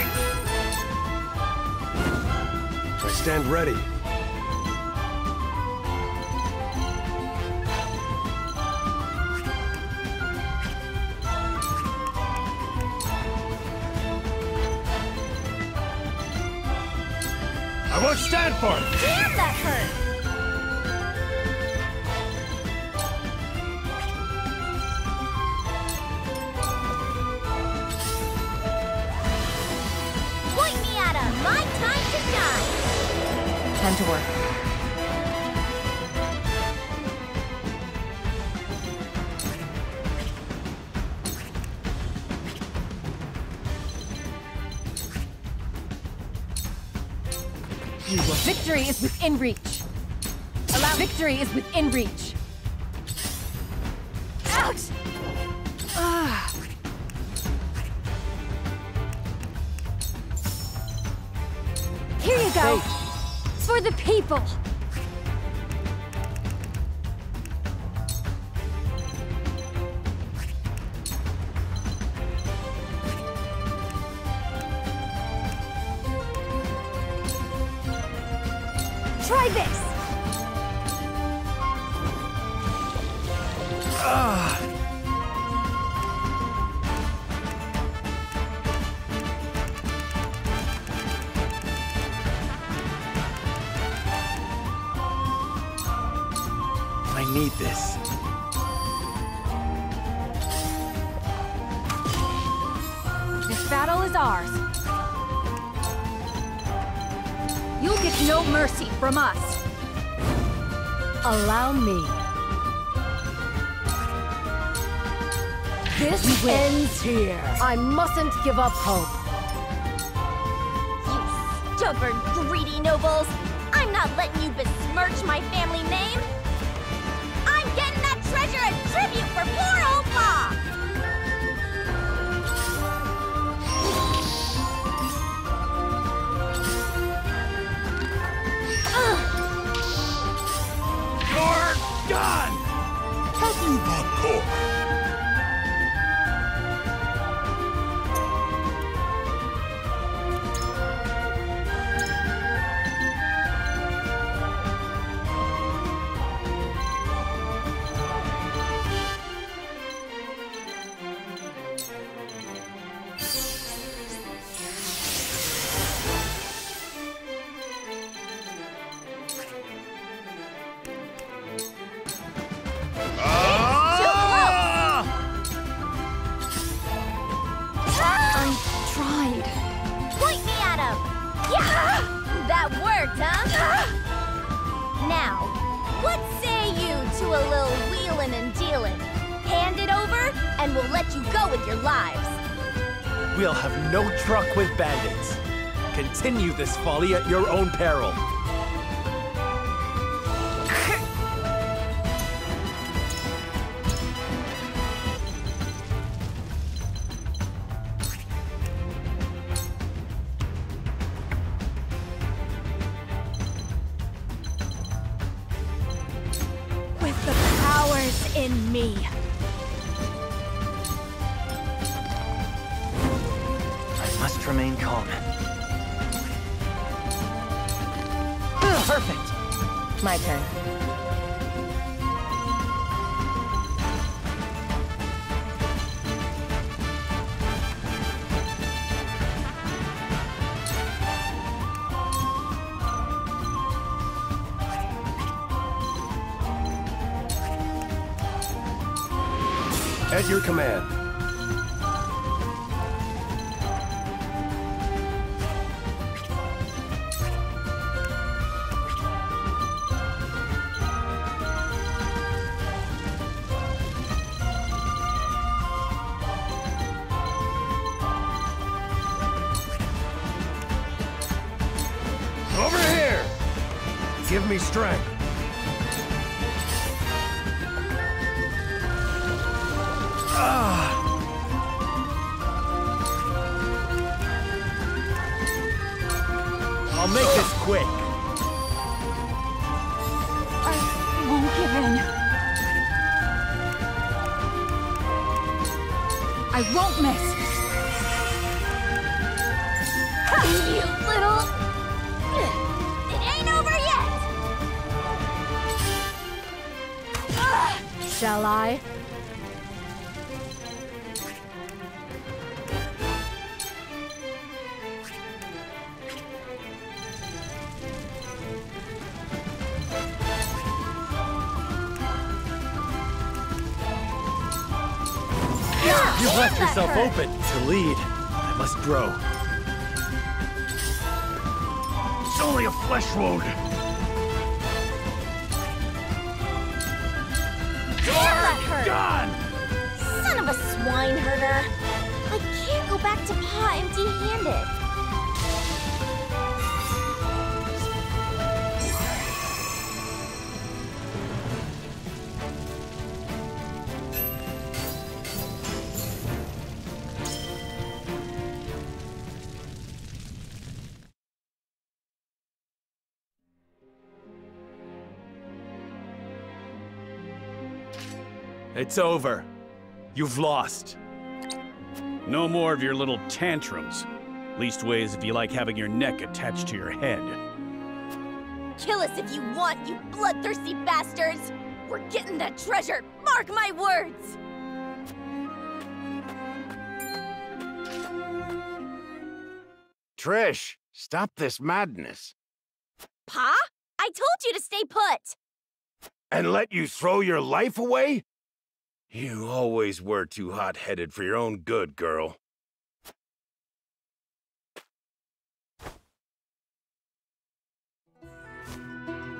I stand ready. I won't stand for it! Damn, that hurt! Point me at 'em! My time to shine! Time to work. Victory is within reach. Victory is within reach. Ouch! Here you go! For the people! Try this! I need this. This battle is ours. You'll get no mercy from us. Allow me. This Ends here. I mustn't give up hope. You stubborn, greedy nobles! I'm not letting you besmirch my family name! I'm getting that treasure as tribute for poor old you popcorn? We'll have no truck with bandits. Continue this folly at your own peril. With the powers in me. Must remain calm. Perfect. My turn. At your command. Give me strength. I'll make this quick. I won't give in. I won't miss. You little... It ain't over yet! Shall I? You've left yourself open to lead. I must grow. It's only a flesh wound. Gone! Son of a swine herder! I can't go back to Pa empty-handed. It's over. You've lost. No more of your little tantrums. Leastways if you like having your neck attached to your head. Kill us if you want, you bloodthirsty bastards! We're getting that treasure! Mark my words! Trish, stop this madness. Pa? I told you to stay put! And let you throw your life away? You always were too hot-headed for your own good, girl.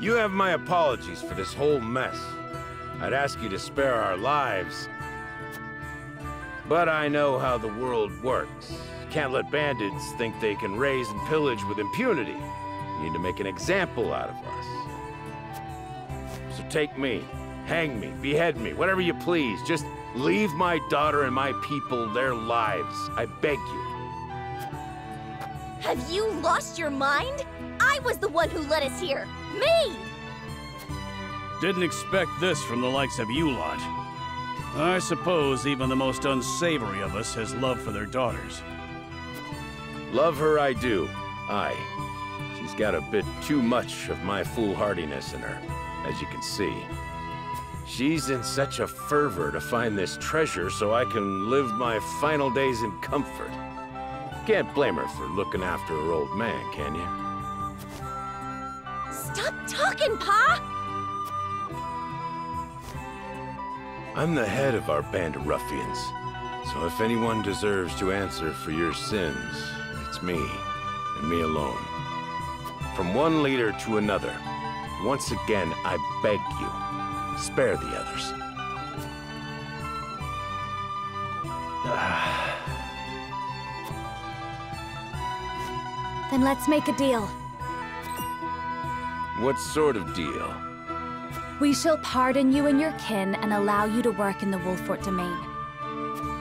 You have my apologies for this whole mess. I'd ask you to spare our lives. But I know how the world works. Can't let bandits think they can raise and pillage with impunity. You need to make an example out of us. So take me, hang me, behead me, whatever you please. Just leave my daughter and my people their lives. I beg you. Have you lost your mind? I was the one who led us here. Me! Didn't expect this from the likes of you lot. I suppose even the most unsavory of us has love for their daughters. Love her I do. Aye. She's got a bit too much of my foolhardiness in her, as you can see. She's in such a fervor to find this treasure so I can live my final days in comfort. Can't blame her for looking after her old man, can you? Stop talking, Pa! I'm the head of our band of ruffians, so if anyone deserves to answer for your sins, it's me, and me alone. From one leader to another, once again, I beg you, spare the others. Then let's make a deal. What sort of deal? We shall pardon you and your kin and allow you to work in the Wolfort domain.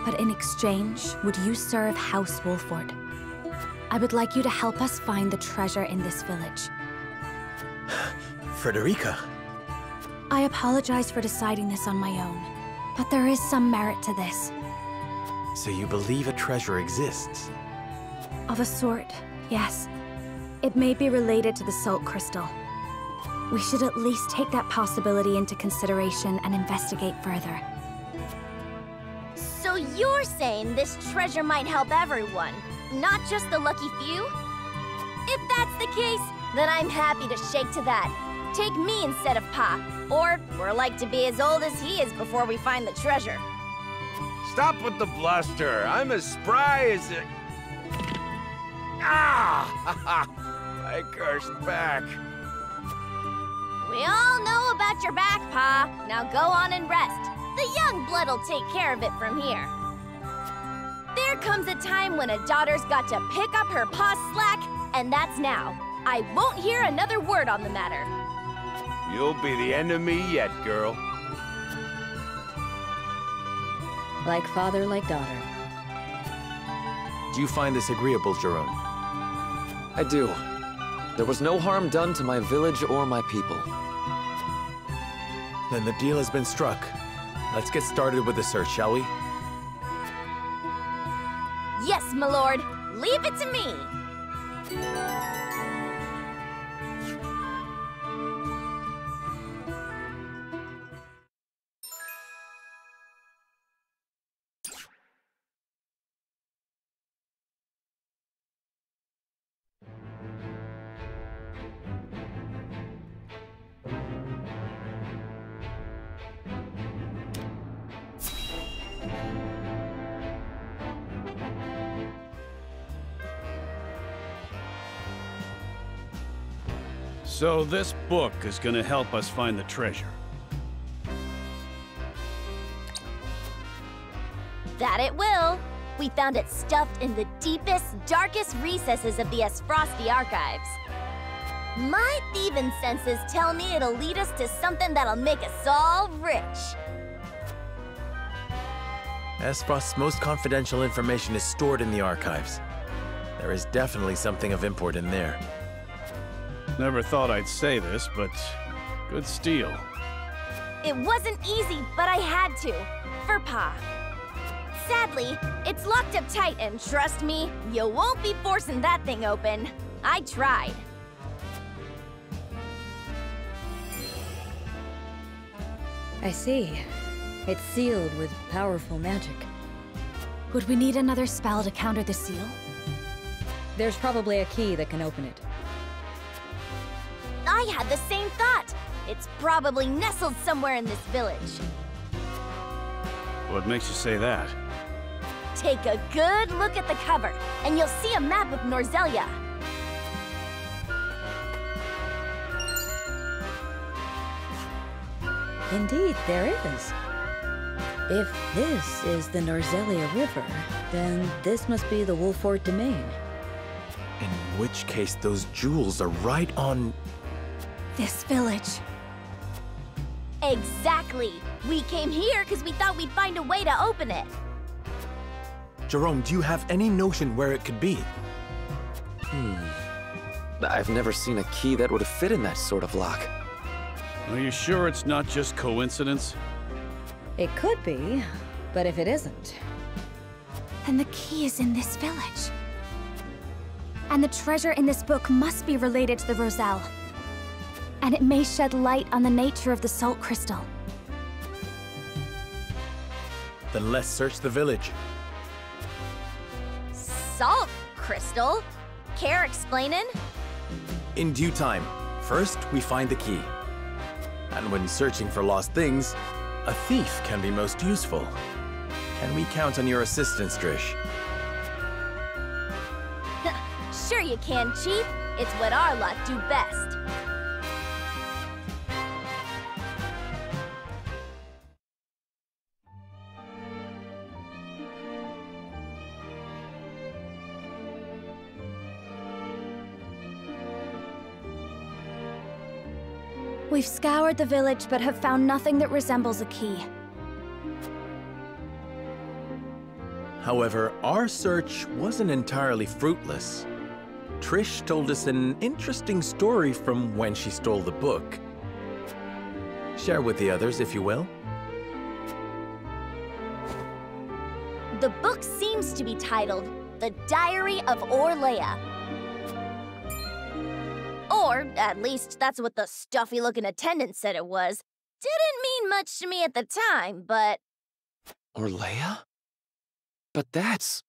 But in exchange, would you serve House Wolfort? I would like you to help us find the treasure in this village. Frederica. I apologize for deciding this on my own, but there is some merit to this. So you believe a treasure exists? Of a sort, yes. It may be related to the Salt Crystal. We should at least take that possibility into consideration and investigate further. So you're saying this treasure might help everyone, not just the lucky few? If that's the case, then I'm happy to shake to that. Take me instead of Pa, or we're like to be as old as he is before we find the treasure. Stop with the bluster. I'm as spry as a... Ah! I cursed back. We all know about your back, Pa. Now go on and rest. The young blood'll take care of it from here. There comes a time when a daughter's got to pick up her pa's slack, and that's now. I won't hear another word on the matter. You'll be the end of me yet, girl. Like father, like daughter. Do you find this agreeable, Jerome? I do. There was no harm done to my village or my people. Then the deal has been struck. Let's get started with the search, shall we? Yes, my lord. Leave it to me. So this book is gonna help us find the treasure. That it will. We found it stuffed in the deepest, darkest recesses of the Esfrosti archives. My thieving senses tell me it'll lead us to something that'll make us all rich. Esfrost's most confidential information is stored in the archives. There is definitely something of import in there. Never thought I'd say this, but good steal. It wasn't easy, but I had to. For Pa. Sadly, it's locked up tight, and trust me, you won't be forcing that thing open. I tried. I see. It's sealed with powerful magic. Would we need another spell to counter the seal? There's probably a key that can open it. I had the same thought. It's probably nestled somewhere in this village. What makes you say that? Take a good look at the cover, and you'll see a map of Norzelia. Indeed, there is. If this is the Norzelia River, then this must be the Wolfort domain. In which case, those jewels are right on... this village. Exactly. We came here because we thought we'd find a way to open it. Jerome, do you have any notion where it could be? I've never seen a key that would fit in that sort of lock. Are you sure it's not just coincidence? It could be, but if it isn't... Then the key is in this village. And the treasure in this book must be related to the Roselle. And it may shed light on the nature of the salt crystal. Then let's search the village. Salt crystal? Care explaining? In due time. First, we find the key. And when searching for lost things, a thief can be most useful. Can we count on your assistance, Drish? Sure you can, Chief. It's what our lot do best. We've scoured the village but have found nothing that resembles a key. However, our search wasn't entirely fruitless. Trish told us an interesting story from when she stole the book. Share with the others, if you will. The book seems to be titled The Diary of Orlea. Or, at least, that's what the stuffy-looking attendant said it was. Didn't mean much to me at the time, but... Orlea? But that's...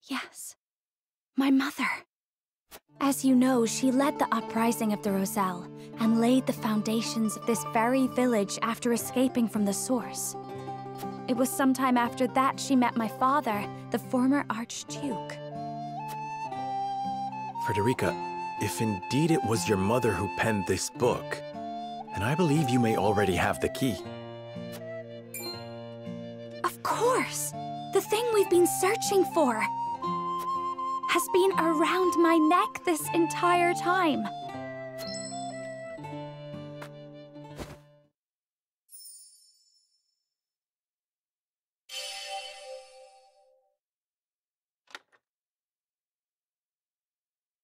Yes. My mother. As you know, she led the uprising of the Roselle and laid the foundations of this very village after escaping from the source. It was sometime after that she met my father, the former Archduke. Frederica, if indeed it was your mother who penned this book, then I believe you may already have the key. Of course! The thing we've been searching for has been around my neck this entire time.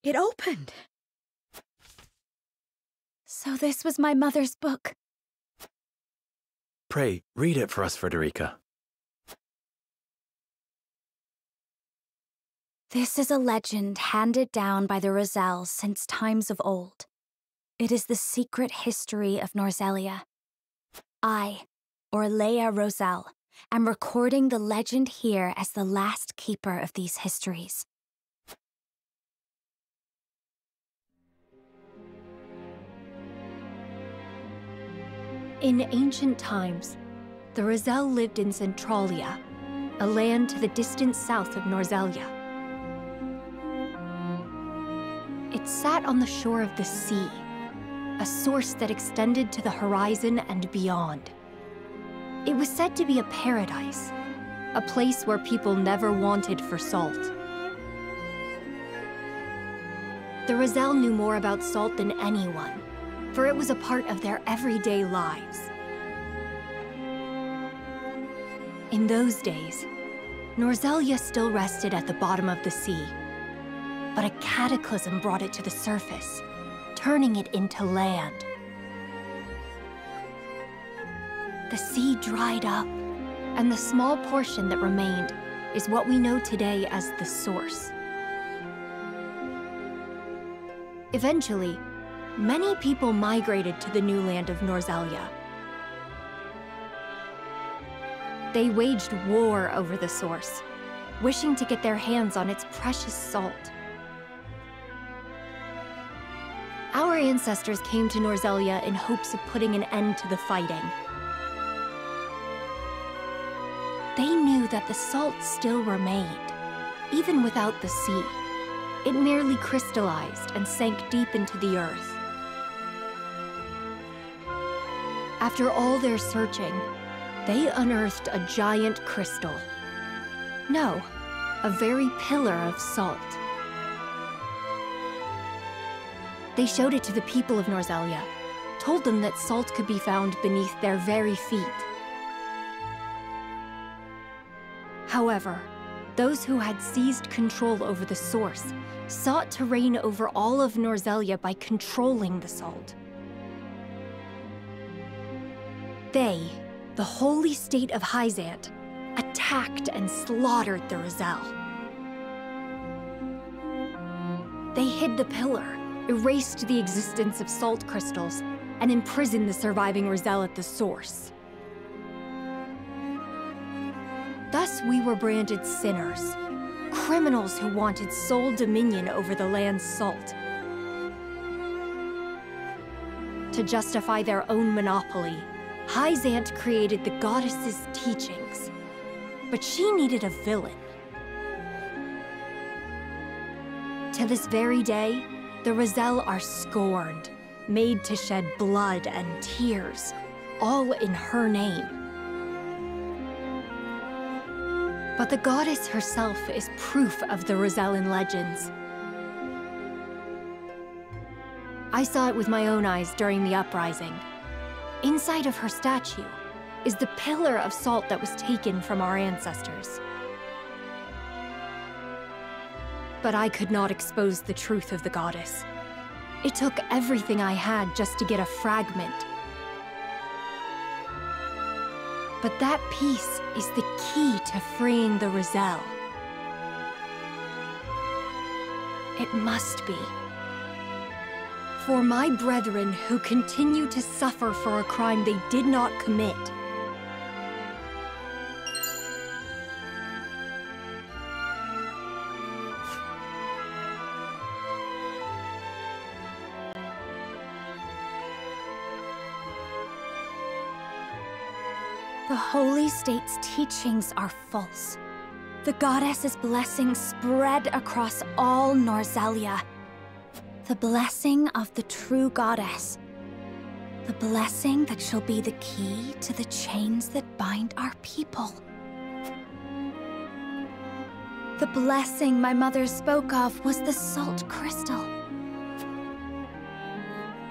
It opened. So this was my mother's book. Pray, read it for us, Frederica. This is a legend handed down by the Roselle since times of old. It is the secret history of Norzelia. I, Orlea Roselle, am recording the legend here as the last keeper of these histories. In ancient times, the Roselle lived in Centralia, a land to the distant south of Norzelia. It sat on the shore of the sea, a source that extended to the horizon and beyond. It was said to be a paradise, a place where people never wanted for salt. The Roselle knew more about salt than anyone, for it was a part of their everyday lives. In those days, Norzelia still rested at the bottom of the sea, but a cataclysm brought it to the surface, turning it into land. The sea dried up, and the small portion that remained is what we know today as the source. Eventually, many people migrated to the new land of Norzelia. They waged war over the source, wishing to get their hands on its precious salt. Our ancestors came to Norzelia in hopes of putting an end to the fighting. They knew that the salt still remained, even without the sea. It merely crystallized and sank deep into the earth. After all their searching, they unearthed a giant crystal. No, a very pillar of salt. They showed it to the people of Norzelia, told them that salt could be found beneath their very feet. However, those who had seized control over the source sought to reign over all of Norzelia by controlling the salt. They, the holy state of Hyzant attacked and slaughtered the Roselle. They hid the pillar, erased the existence of salt crystals, and imprisoned the surviving Roselle at the source. Thus we were branded sinners, criminals who wanted sole dominion over the land's salt. To justify their own monopoly, Hyzant created the goddess's teachings. But she needed a villain. To this very day, the Roselle are scorned, made to shed blood and tears, all in her name. But the goddess herself is proof of the Rosellan legends. I saw it with my own eyes during the uprising. Inside of her statue is the pillar of salt that was taken from our ancestors. But I could not expose the truth of the goddess. It took everything I had just to get a fragment. But that piece is the key to freeing the Roselle. It must be. For my brethren who continue to suffer for a crime they did not commit. The Holy State's teachings are false. The goddess's blessing spread across all Norzelia. The blessing of the true goddess. The blessing that shall be the key to the chains that bind our people. The blessing my mother spoke of was the salt crystal.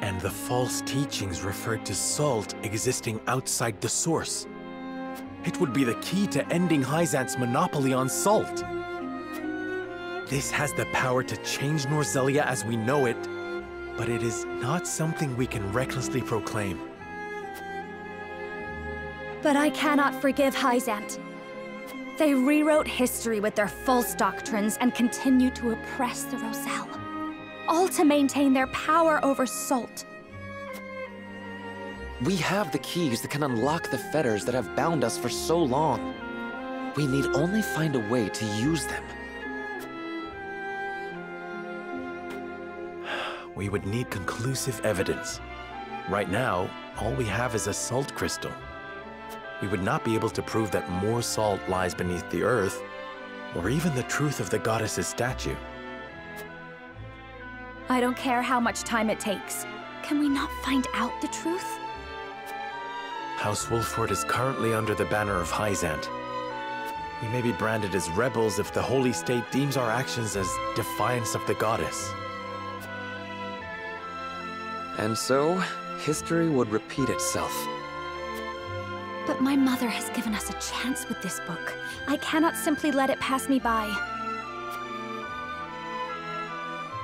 And the false teachings referred to salt existing outside the source. It would be the key to ending Hyzant's monopoly on salt. This has the power to change Norzelia as we know it, but it is not something we can recklessly proclaim. But I cannot forgive Hyzant. They rewrote history with their false doctrines and continue to oppress the Roselle, all to maintain their power over salt. We have the keys that can unlock the fetters that have bound us for so long. We need only find a way to use them. We would need conclusive evidence. Right now, all we have is a salt crystal. We would not be able to prove that more salt lies beneath the earth, or even the truth of the goddess's statue. I don't care how much time it takes. Can we not find out the truth? House Wolffort is currently under the banner of Hyzant. We may be branded as rebels if the Holy State deems our actions as defiance of the goddess. And so, history would repeat itself. But my mother has given us a chance with this book. I cannot simply let it pass me by.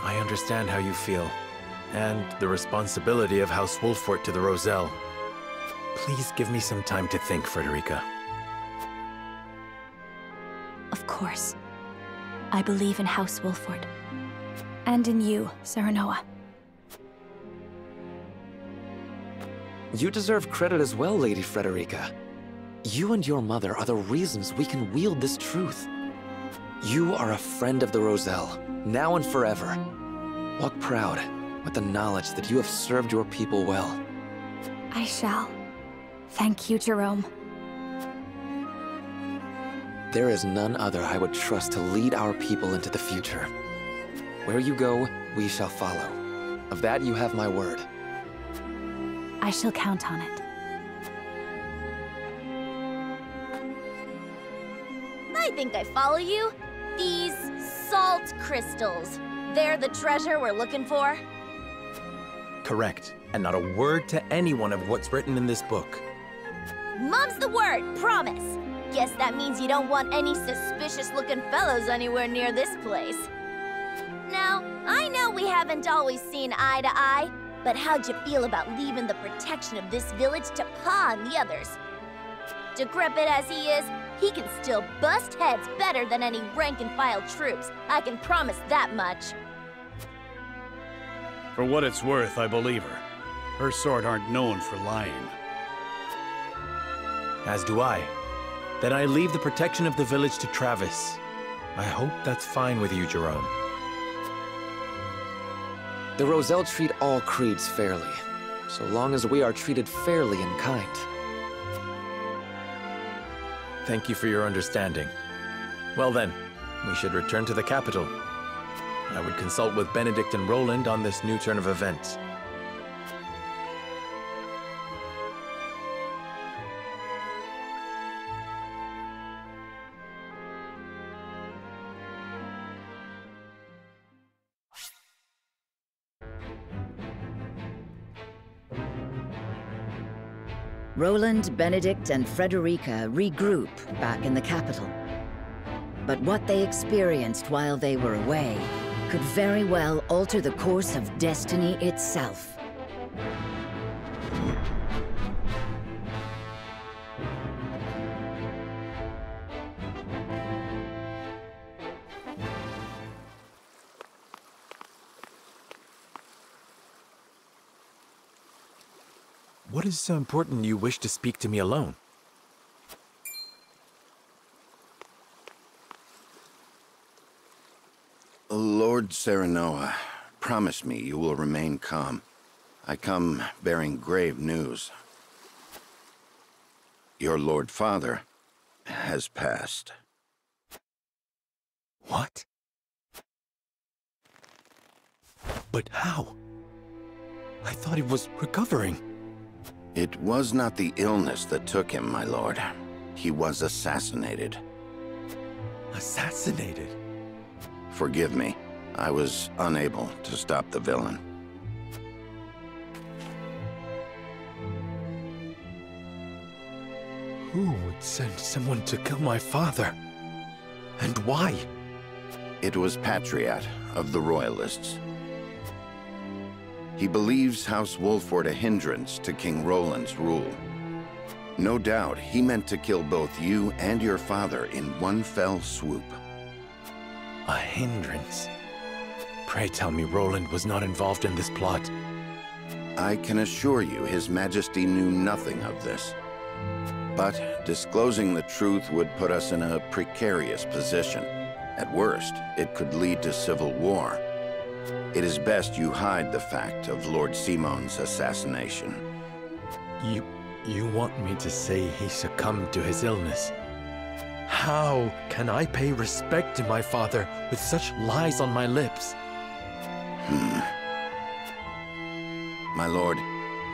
I understand how you feel, and the responsibility of House Wolffort to the Roselle. Please give me some time to think, Frederica. Of course. I believe in House Wolffort. And in you, Serenoa. You deserve credit as well, Lady Frederica. You and your mother are the reasons we can wield this truth. You are a friend of the Roselle, now and forever. Walk proud, with the knowledge that you have served your people well. I shall. Thank you, Jerome. There is none other I would trust to lead our people into the future. Where you go, we shall follow. Of that you have my word. I shall count on it. I think I follow you. These salt crystals, they're the treasure we're looking for? Correct. And not a word to anyone of what's written in this book. Mom's the word, promise. Guess that means you don't want any suspicious-looking fellows anywhere near this place. Now, I know we haven't always seen eye to eye, but how'd you feel about leaving the protection of this village to Pa and the others? decrepit as he is, he can still bust heads better than any rank-and-file troops. I can promise that much. For what it's worth, I believe her. Her sort aren't known for lying. As do I. Then I leave the protection of the village to Travis. I hope that's fine with you, Jerome. The Roselle treat all creeds fairly, so long as we are treated fairly and kind. Thank you for your understanding. Well then, we should return to the capital. I would consult with Benedict and Roland on this new turn of events. Roland, Benedict, and Frederica regroup back in the capital. But what they experienced while they were away could very well alter the course of destiny itself. What is so important you wish to speak to me alone? Lord Serenoa, promise me you will remain calm. I come bearing grave news. Your Lord Father has passed. What? But how? I thought he was recovering. It was not the illness that took him, my lord. He was assassinated. Assassinated? Forgive me. I was unable to stop the villain. Who would send someone to kill my father? And why? It was Patriat of the Royalists. He believes House Wolford a hindrance to King Roland's rule. No doubt he meant to kill both you and your father in one fell swoop. A hindrance? Pray tell me Roland was not involved in this plot. I can assure you His Majesty knew nothing of this. But disclosing the truth would put us in a precarious position. At worst, it could lead to civil war. It is best you hide the fact of Lord Simon's assassination. You want me to say he succumbed to his illness? How can I pay respect to my father with such lies on my lips? My lord,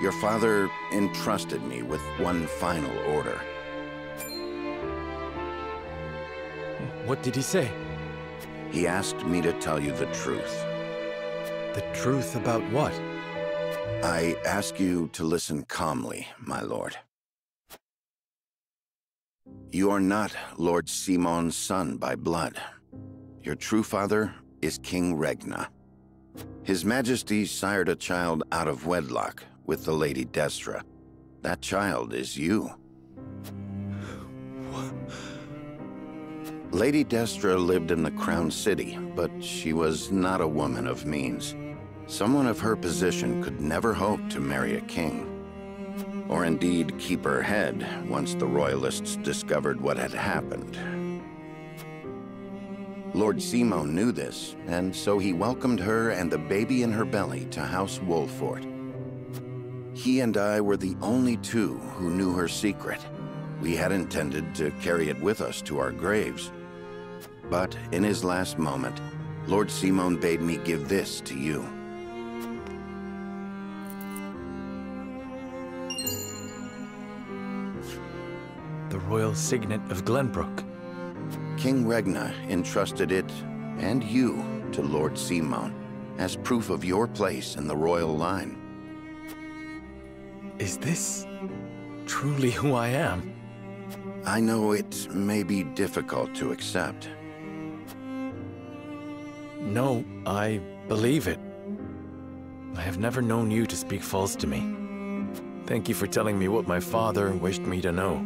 your father entrusted me with one final order. What did he say? He asked me to tell you the truth. The truth about what? I ask you to listen calmly, my lord. You are not Lord Simon's son by blood. Your true father is King Regna. His Majesty sired a child out of wedlock with the Lady Destra. That child is you. What? Lady Destra lived in the Crown City, but she was not a woman of means. Someone of her position could never hope to marry a king. Or indeed keep her head once the Royalists discovered what had happened. Lord Simon knew this, and so he welcomed her and the baby in her belly to House Wolford. He and I were the only two who knew her secret. We had intended to carry it with us to our graves. But in his last moment, Lord Simon bade me give this to you. The royal signet of Glenbrook. King Regna entrusted it, and you, to Lord Simon, as proof of your place in the royal line. Is this truly who I am? I know it may be difficult to accept. No, I believe it. I have never known you to speak false to me. Thank you for telling me what my father wished me to know.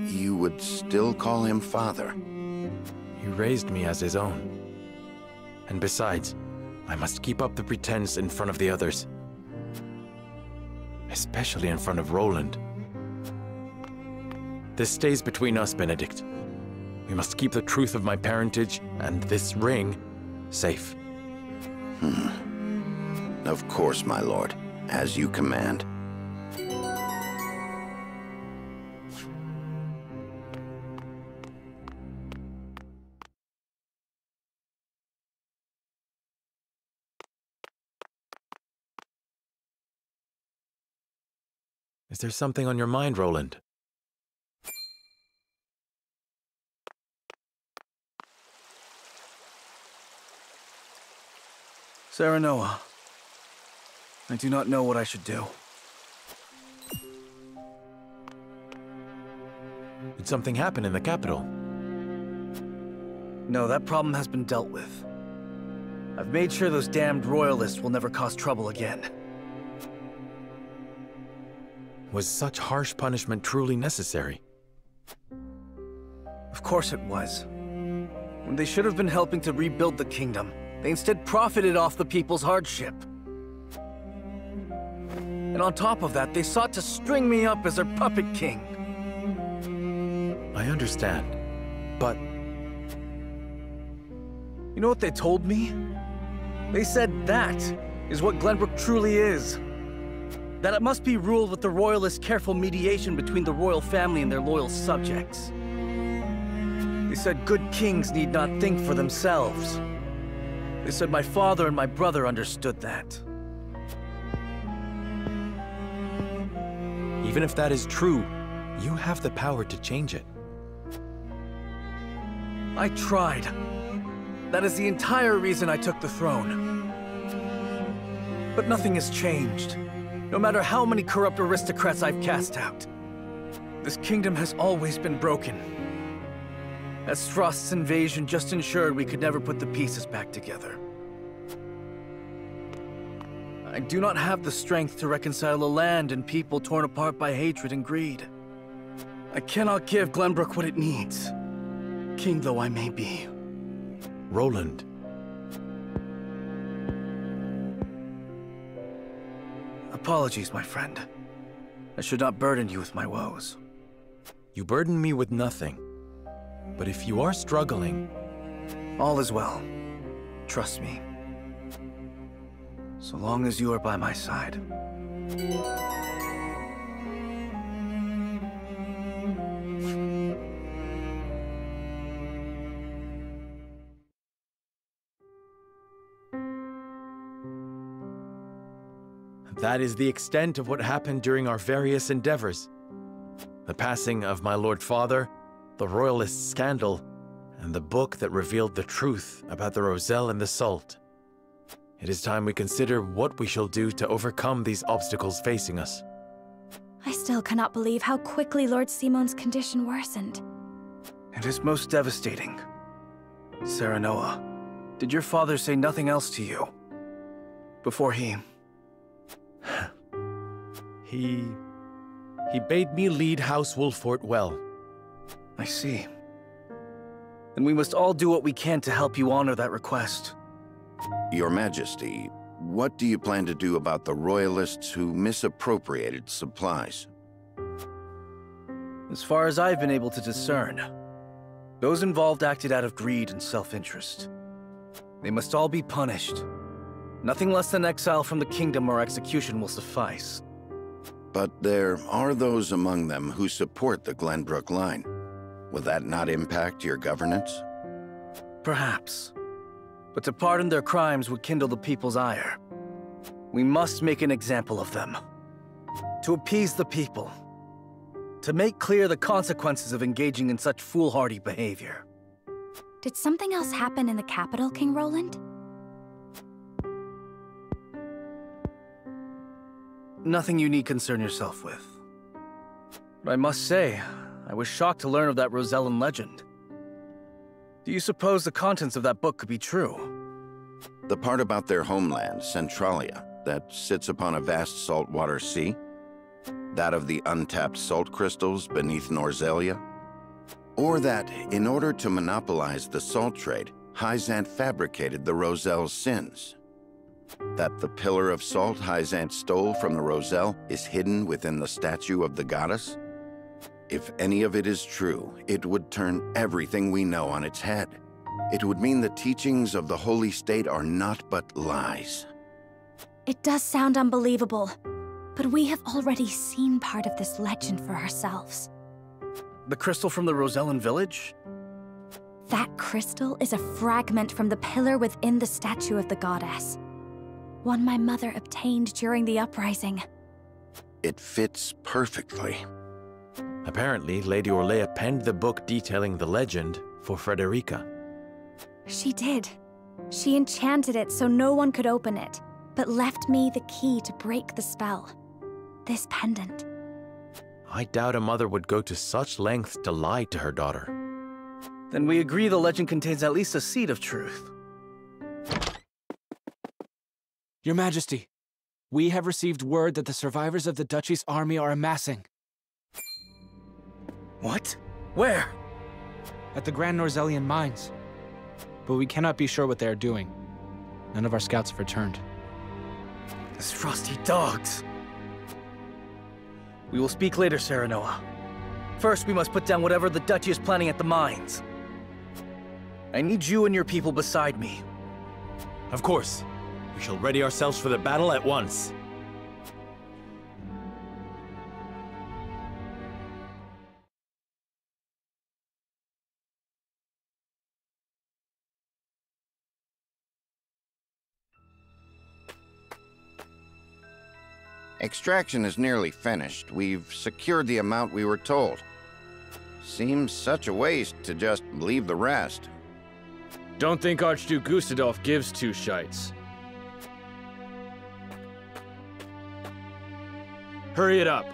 you would still call him father. He raised me as his own. And besides, I must keep up the pretense in front of the others. Especially in front of Roland. This stays between us, Benedict. We must keep the truth of my parentage and this ring safe. Of course, my lord. As you command. Is there something on your mind, Roland? Serenoa, I do not know what I should do. Did something happen in the capital? No, that problem has been dealt with. I've made sure those damned royalists will never cause trouble again. Was such harsh punishment truly necessary? Of course it was. When they should have been helping to rebuild the kingdom, they instead profited off the people's hardship. And on top of that, they sought to string me up as their puppet king. I understand, but... You know what they told me? They said that is what Glenbrook truly is. That it must be ruled with the royalists' careful mediation between the royal family and their loyal subjects. They said good kings need not think for themselves. They said my father and my brother understood that. Even if that is true, you have the power to change it. I tried. That is the entire reason I took the throne. But nothing has changed. No matter how many corrupt aristocrats I've cast out. This kingdom has always been broken. As Frost's invasion just ensured we could never put the pieces back together. I do not have the strength to reconcile a land and people torn apart by hatred and greed. I cannot give Glenbrook what it needs, king though I may be. Roland. Apologies, my friend. I should not burden you with my woes. You burden me with nothing. But if you are struggling... All is well. Trust me. So long as you are by my side. That is the extent of what happened during our various endeavors. The passing of my Lord Father, the Royalist scandal, and the book that revealed the truth about the Roselle and the Salt. It is time we consider what we shall do to overcome these obstacles facing us. I still cannot believe how quickly Lord Simon's condition worsened. It is most devastating. Serenoa, did your father say nothing else to you? Before he... He bade me lead House Wolffort well. I see. Then we must all do what we can to help you honor that request. Your Majesty, what do you plan to do about the royalists who misappropriated supplies? As far as I've been able to discern, those involved acted out of greed and self-interest. They must all be punished. Nothing less than exile from the kingdom or execution will suffice. But there are those among them who support the Glenbrook line. Will that not impact your governance? Perhaps. But to pardon their crimes would kindle the people's ire. We must make an example of them. To appease the people. To make clear the consequences of engaging in such foolhardy behavior. Did something else happen in the capital, King Roland? Nothing you need concern yourself with. But I must say, I was shocked to learn of that Rosellan legend. Do you suppose the contents of that book could be true? The part about their homeland, Centralia, that sits upon a vast saltwater sea? That of the untapped salt crystals beneath Norzelia? Or that, in order to monopolize the salt trade, Hyzant fabricated the Roselle's sins. That the pillar of salt Hyzant stole from the Roselle is hidden within the statue of the goddess? If any of it is true, it would turn everything we know on its head. It would mean the teachings of the Holy State are not but lies. It does sound unbelievable, but we have already seen part of this legend for ourselves. The crystal from the Rosellan village? That crystal is a fragment from the pillar within the statue of the goddess. One my mother obtained during the uprising. It fits perfectly. Apparently, Lady Orlea penned the book detailing the legend for Frederica. She did. She enchanted it so no one could open it, but left me the key to break the spell. This pendant. I doubt a mother would go to such lengths to lie to her daughter. Then we agree the legend contains at least a seed of truth. Your Majesty, we have received word that the survivors of the Duchy's army are amassing. What? Where? At the Grand Norzellian mines. But we cannot be sure what they are doing. None of our scouts have returned. These frosty dogs. We will speak later, Serenoa. First, we must put down whatever the Duchy is planning at the mines. I need you and your people beside me. Of course. We shall ready ourselves for the battle at once. Extraction is nearly finished. We've secured the amount we were told. Seems such a waste to just leave the rest. Don't think Archduke Gustadolf gives two shites. Hurry it up.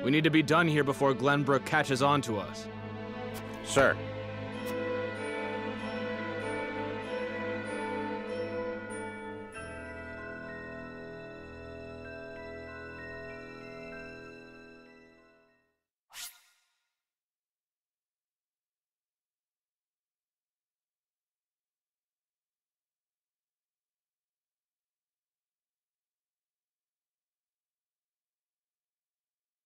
We need to be done here before Glenbrook catches on to us. Sir.